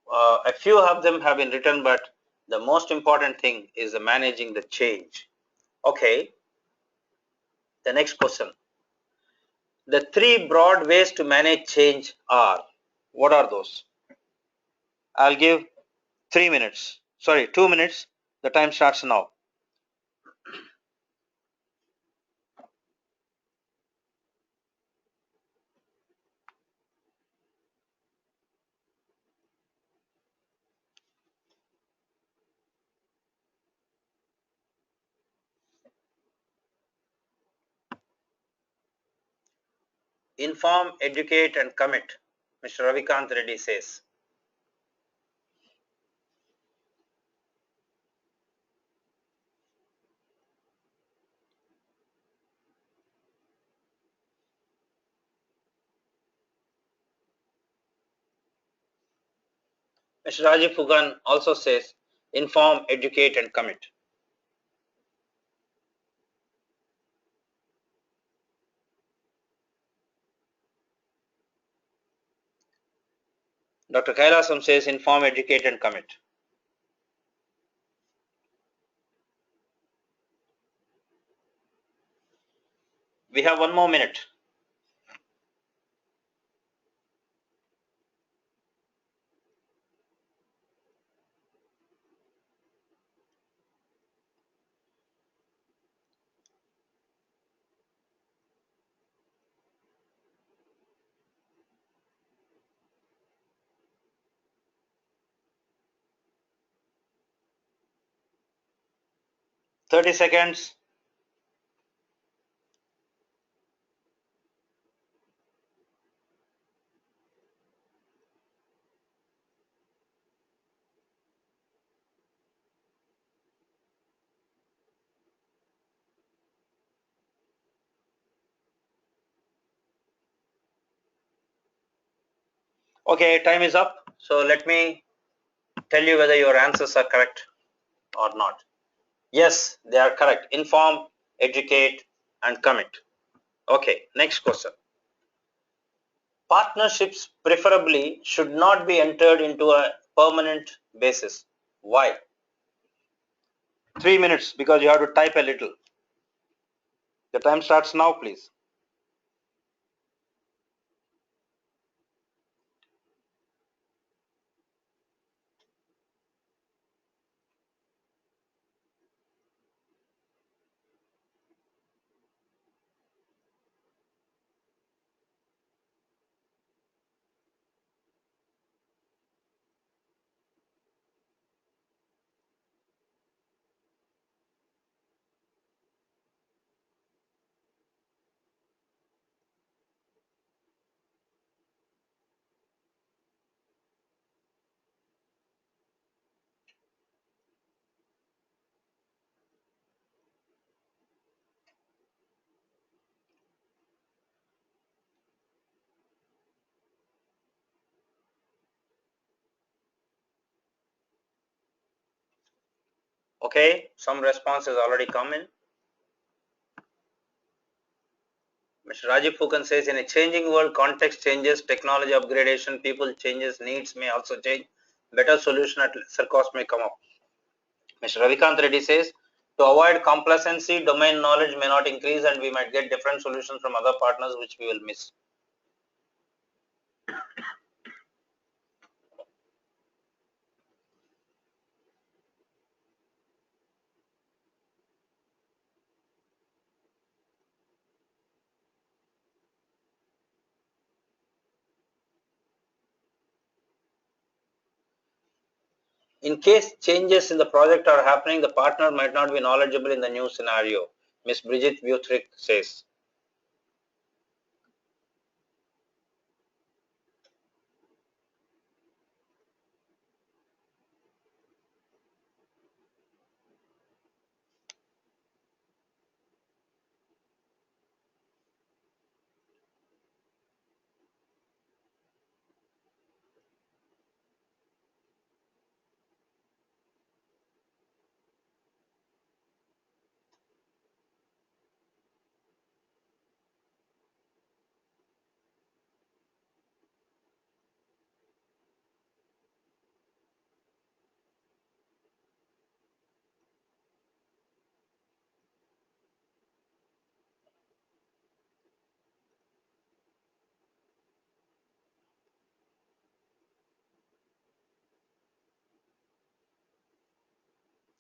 a few of them have been written, but the most important thing is the managing the change. Okay, the next question. The three broad ways to manage change are, what are those? I'll give 3 minutes. Sorry, 2 minutes. The time starts now. Inform, educate, and commit. Mr. Ravikant Reddy says. Mr. Rajiv Fugan also says, inform, educate, and commit. Dr. Kailasam says, inform, educate, and commit. We have 1 more minute. Thirty seconds. Okay, time is up. So let me tell you whether your answers are correct or not. Yes, they are correct. Inform, educate, and commit. Okay, next question. Partnerships preferably should not be entered into a permanent basis. Why? 3 minutes, because you have to type a little. The time starts now, please. Okay, some response has already come in. Mr. Rajiv Fukan says, in a changing world, context changes, technology upgradation, people changes, needs may also change. Better solution at lesser cost may come up. Mr. Ravikant Reddy says, to avoid complacency, domain knowledge may not increase and we might get different solutions from other partners which we will miss. In case changes in the project are happening, the partner might not be knowledgeable in the new scenario, Ms. Bridget Butrick says.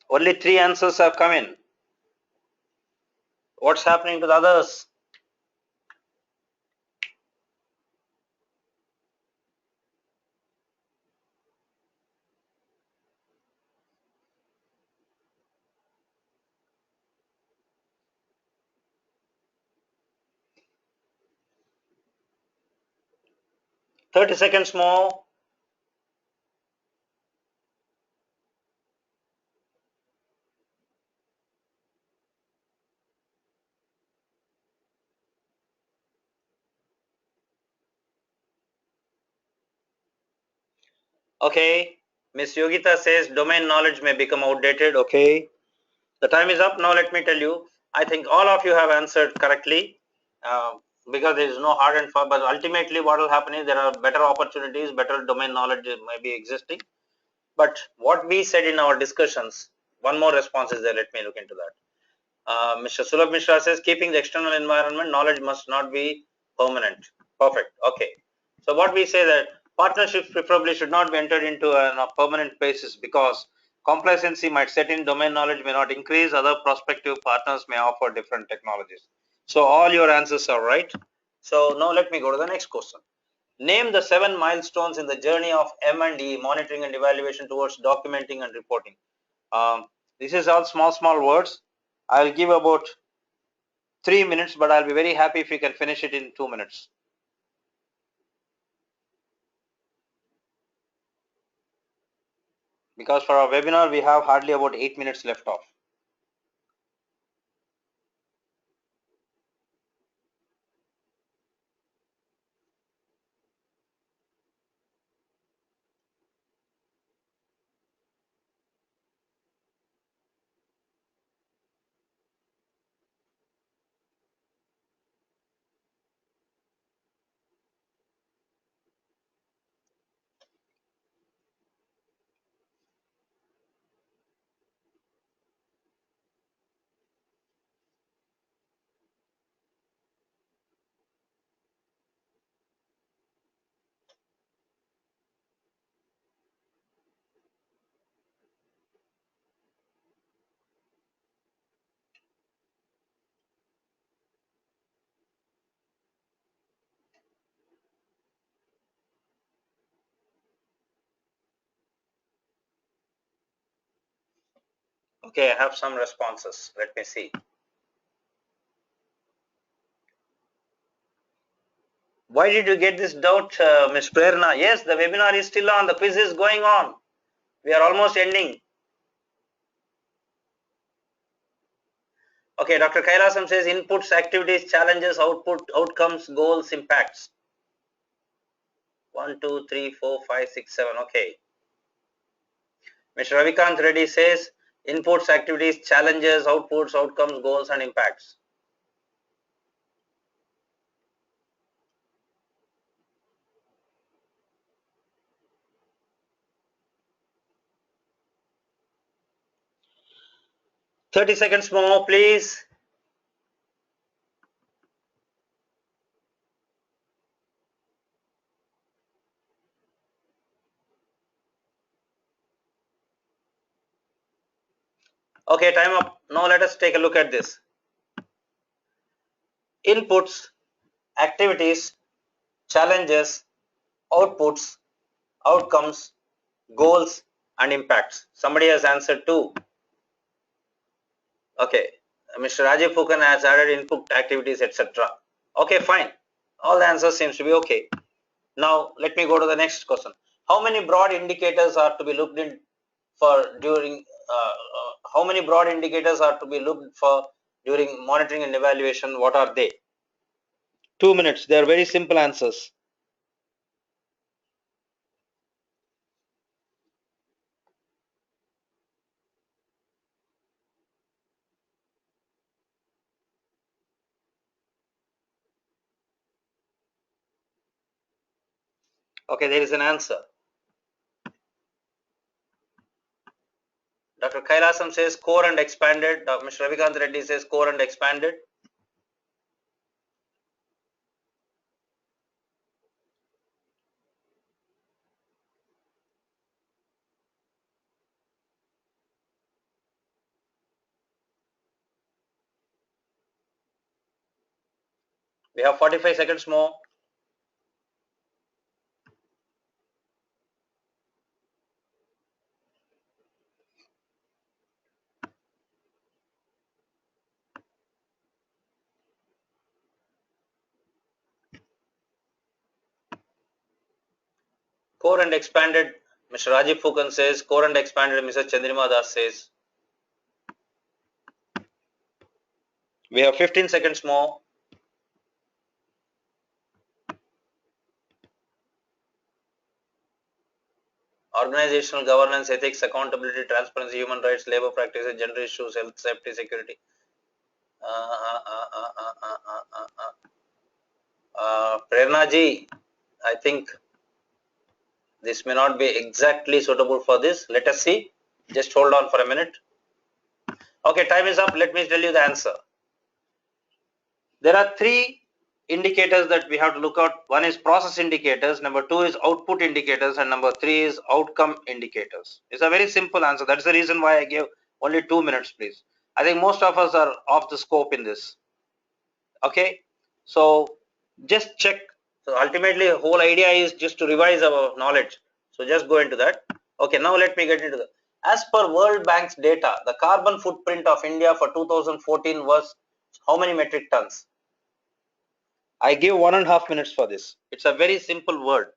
Only 3 answers have come in. What's happening to the others? Thirty seconds more. Okay. Miss Yogita says domain knowledge may become outdated. Okay. The time is up. Now let me tell you. I think all of you have answered correctly because there is no hard and fast. But ultimately, what will happen is there are better opportunities, better domain knowledge may be existing. But what we said in our discussions, one more response is there. Let me look into that. Mr. Sulabh Mishra says, keeping the external environment, knowledge must not be permanent. Perfect. Okay. So what we say that partnerships preferably should not be entered into on a permanent basis because complacency might set in, domain knowledge may not increase, other prospective partners may offer different technologies. So all your answers are right. So now let me go to the next question. Name the 7 milestones in the journey of M&E, monitoring and evaluation towards documenting and reporting. This is all small words. I'll give about 3 minutes, but I'll be very happy if we can finish it in 2 minutes. Because for our webinar, we have hardly about 8 minutes left off. Okay, I have some responses. Let me see. Why did you get this doubt, Ms. Prerna? Yes, the webinar is still on. The quiz is going on. We are almost ending. Okay, Dr. Kailasam says inputs, activities, challenges, output, outcomes, goals, impacts. 1, 2, 3, 4, 5, 6, 7. Okay. Mr. Ravikant Reddy says inputs, activities, challenges, outputs, outcomes, goals, and impacts. Thirty seconds more, please. Okay, time up. Now let us take a look at this. Inputs, activities, challenges, outputs, outcomes, goals, and impacts. Somebody has answered 2. Okay, Mr. Rajiv Fukan has added input activities, etc. Okay, fine. All the answers seems to be okay. Now let me go to the next question. How many broad indicators are to be looked in for during? How many broad indicators are to be looked for during monitoring and evaluation? What are they? 2 minutes. They are very simple answers. Okay, there is an answer. Dr. Kailasam says core and expanded. Mr. Ravikant Reddy says core and expanded. We have 45 seconds more. Core and expanded. Mr. Rajiv Fukan says core and expanded. Mr. Chandrima Das says. We have 15 seconds more. Organizational governance, ethics, accountability, transparency, human rights, labor practices, gender issues, health, safety, security. Prerna ji, I think this may not be exactly suitable for this. Let us see. Just hold on for a minute. Okay, time is up. Let me tell you the answer. There are 3 indicators that we have to look at. One is process indicators, number 2 is output indicators, and number 3 is outcome indicators. It's a very simple answer. That's the reason why I gave only 2 minutes, please. I think most of us are off the scope in this. Okay, so just check. So ultimately, the whole idea is just to revise our knowledge. So just go into that. Okay, now let me get into the. As per World Bank's data, the carbon footprint of India for 2014 was how many metric tons? I give 1.5 minutes for this. It's a very simple word.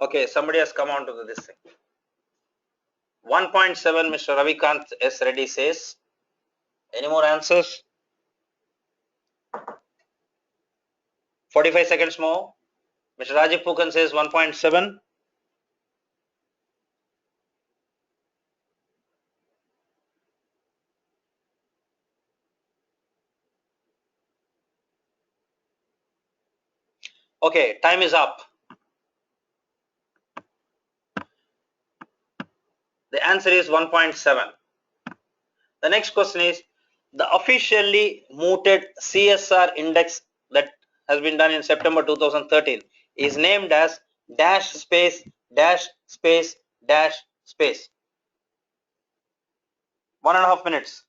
Okay, somebody has come on to this thing. 1.7, Mr. Ravikant S. Reddy says. Any more answers? 45 seconds more. Mr. Rajiv Pukan says 1.7. Okay, time is up. The answer is 1.7. The next question is the officially mooted CSR index that has been done in September 2013 is named as dash space dash space dash space. 1.5 minutes.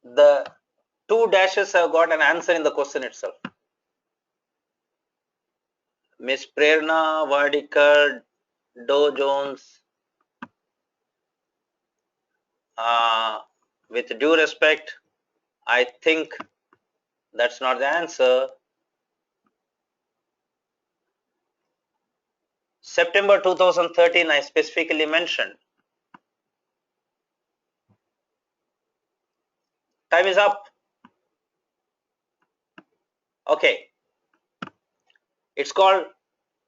The 2 dashes have got an answer in the question itself. Miss Prerna Wadikar, Dow Jones, with due respect, I think that's not the answer. September 2013, I specifically mentioned. Time is up. Okay. It's called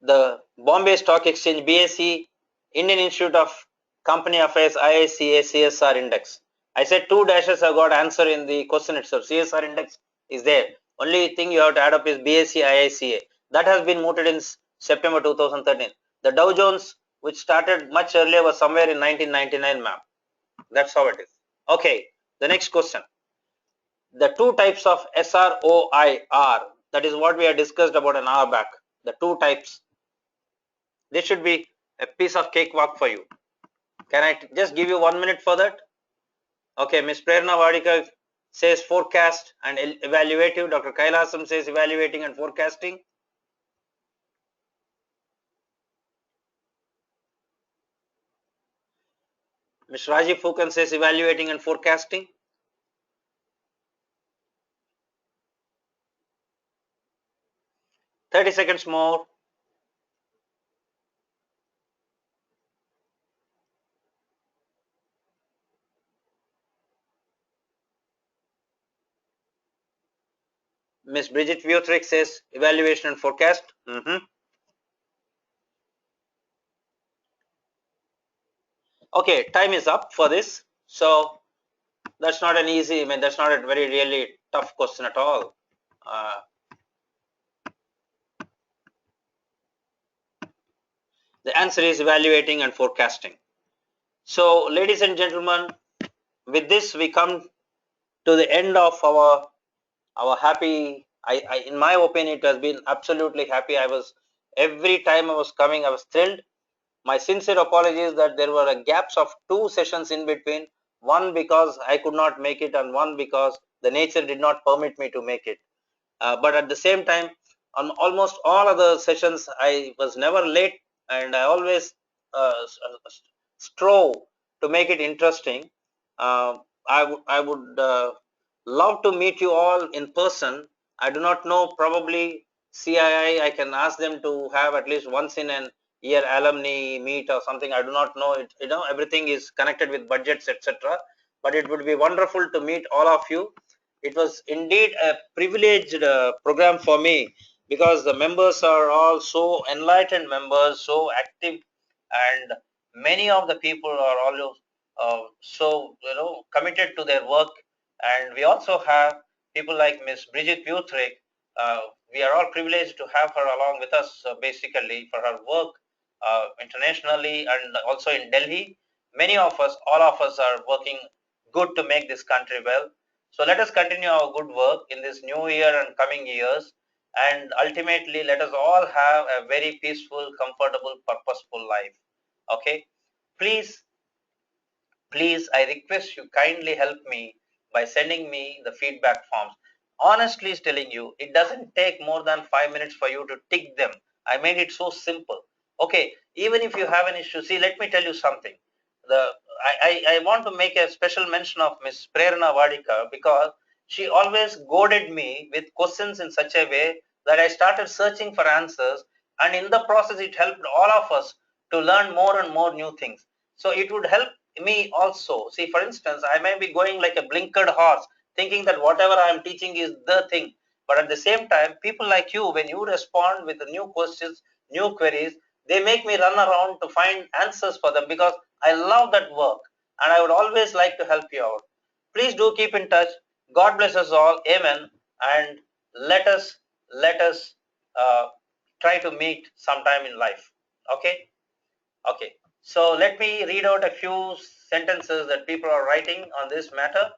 the Bombay Stock Exchange BSE Indian Institute of Company Affairs IICA CSR Index. I said 2 dashes have got answer in the question itself. CSR Index is there. Only thing you have to add up is BSE IICA. That has been mooted in September 2013. The Dow Jones, which started much earlier, was somewhere in 1999, ma'am. That's how it is. Okay, the next question. The two types of SROI are, that is what we have discussed about an hour back. The two types. This should be a piece of cakewalk for you. Can I just give you 1 minute for that? Okay, Ms. Prerna Vadikar says forecast and evaluative. Dr. Kailasam says evaluating and forecasting. Ms. Rajiv Fukan says evaluating and forecasting. Thirty seconds more. Ms. Bridget Vutrick says evaluation and forecast. Okay, time is up for this. So that's not an easy, that's not a very really tough question at all. The answer is evaluating and forecasting. So, ladies and gentlemen, with this we come to the end of our happy. In my opinion, it has been absolutely happy. I was every time I was coming, I was thrilled. My sincere apologies that there were gaps of 2 sessions in between. One because I could not make it, and one because the nature did not permit me to make it. But at the same time, on almost all other sessions, I was never late, and I always strove to make it interesting. I would love to meet you all in person. I do not know, probably CII, I can ask them to have at least once in an year alumni meet or something. I do not know it. Everything is connected with budgets, etc. But it would be wonderful to meet all of you. It was indeed a privileged program for me, because the members are all so enlightened members, so active, and many of the people are all so committed to their work. And we also have people like Miss Bridget Butrick. We are all privileged to have her along with us, basically for her work internationally and also in Delhi. Many of us, all of us, are working good to make this country well. So let us continue our good work in this new year and coming years, and ultimately let us all have a very peaceful, comfortable, purposeful life. Okay, please, I request you, kindly help me by sending me the feedback forms. Honestly telling you, it doesn't take more than 5 minutes for you to tick them. I made it so simple. Okay, even if you have an issue, see, let me tell you something. The I want to make a special mention of Miss Prerna Vadikar, because she always goaded me with questions in such a way that I started searching for answers, and in the process it helped all of us to learn more and more new things. So it would help me also. See, for instance, I may be going like a blinkered horse, thinking that whatever I am teaching is the thing. But at the same time, people like you, when you respond with the new questions, new queries, they make me run around to find answers for them, because I love that work and I would always like to help you out. Please do keep in touch. God bless us all. Amen. And let us uh, try to meet sometime in life. Okay. Okay, so let me read out a few sentences that people are writing on this matter.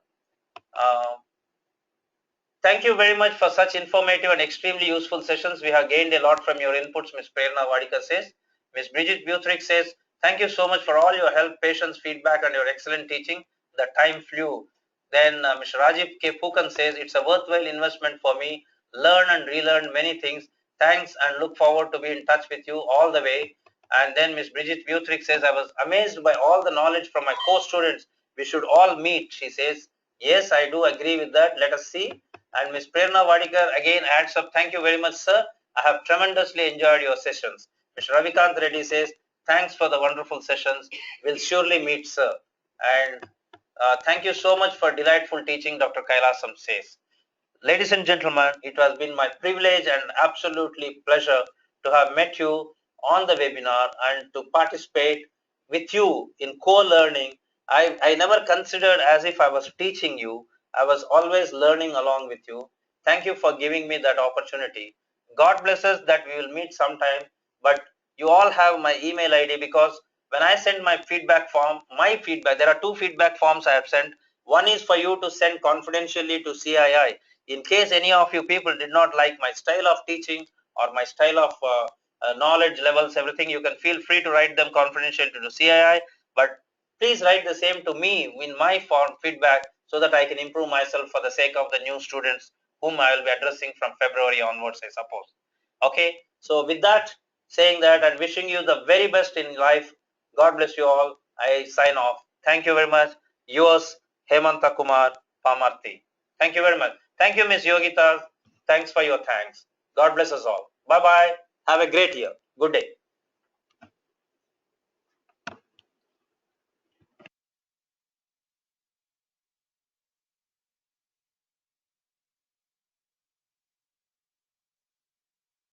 Uh, Thank you very much for such informative and extremely useful sessions. We have gained a lot from your inputs, Ms. Prerna Vadikar says. Ms. Bridget Butrick says, thank you so much for all your help, patience, feedback, and your excellent teaching. The time flew. Then Mr. Rajiv K. Pukan says, it's a worthwhile investment for me. Learn and relearn many things. Thanks, and look forward to be in touch with you all the way. And then Ms. Bridget Butrick says, I was amazed by all the knowledge from my co-students. We should all meet, she says. Yes, I do agree with that. Let us see. And Ms. Prerna Vadikar again adds up, thank you very much, sir. I have tremendously enjoyed your sessions. Mr. Ravikant Reddy says, thanks for the wonderful sessions. We'll surely meet, sir. And thank you so much for delightful teaching, Dr. Kailasam says. Ladies and gentlemen, it has been my privilege and absolutely pleasure to have met you on the webinar and to participate with you in co-learning. I never considered as if I was teaching you. I was always learning along with you. Thank you for giving me that opportunity. God bless us that we will meet sometime, but you all have my email ID, because when I send my feedback form, there are 2 feedback forms I have sent. One is for you to send confidentially to CII. In case any of you people did not like my style of teaching or my style of knowledge levels, everything, you can feel free to write them confidentially to the CII, but please write the same to me in my form feedback so that I can improve myself for the sake of the new students whom I will be addressing from February onwards, I suppose. Okay, so with that, saying that and wishing you the very best in life, God bless you all. I sign off. Thank you very much. Yours, Hemanta Kumar Pamarthi. Thank you very much. Thank you, Ms. Yogita. Thanks for your thanks. God bless us all. Bye-bye. Have a great year. Good day.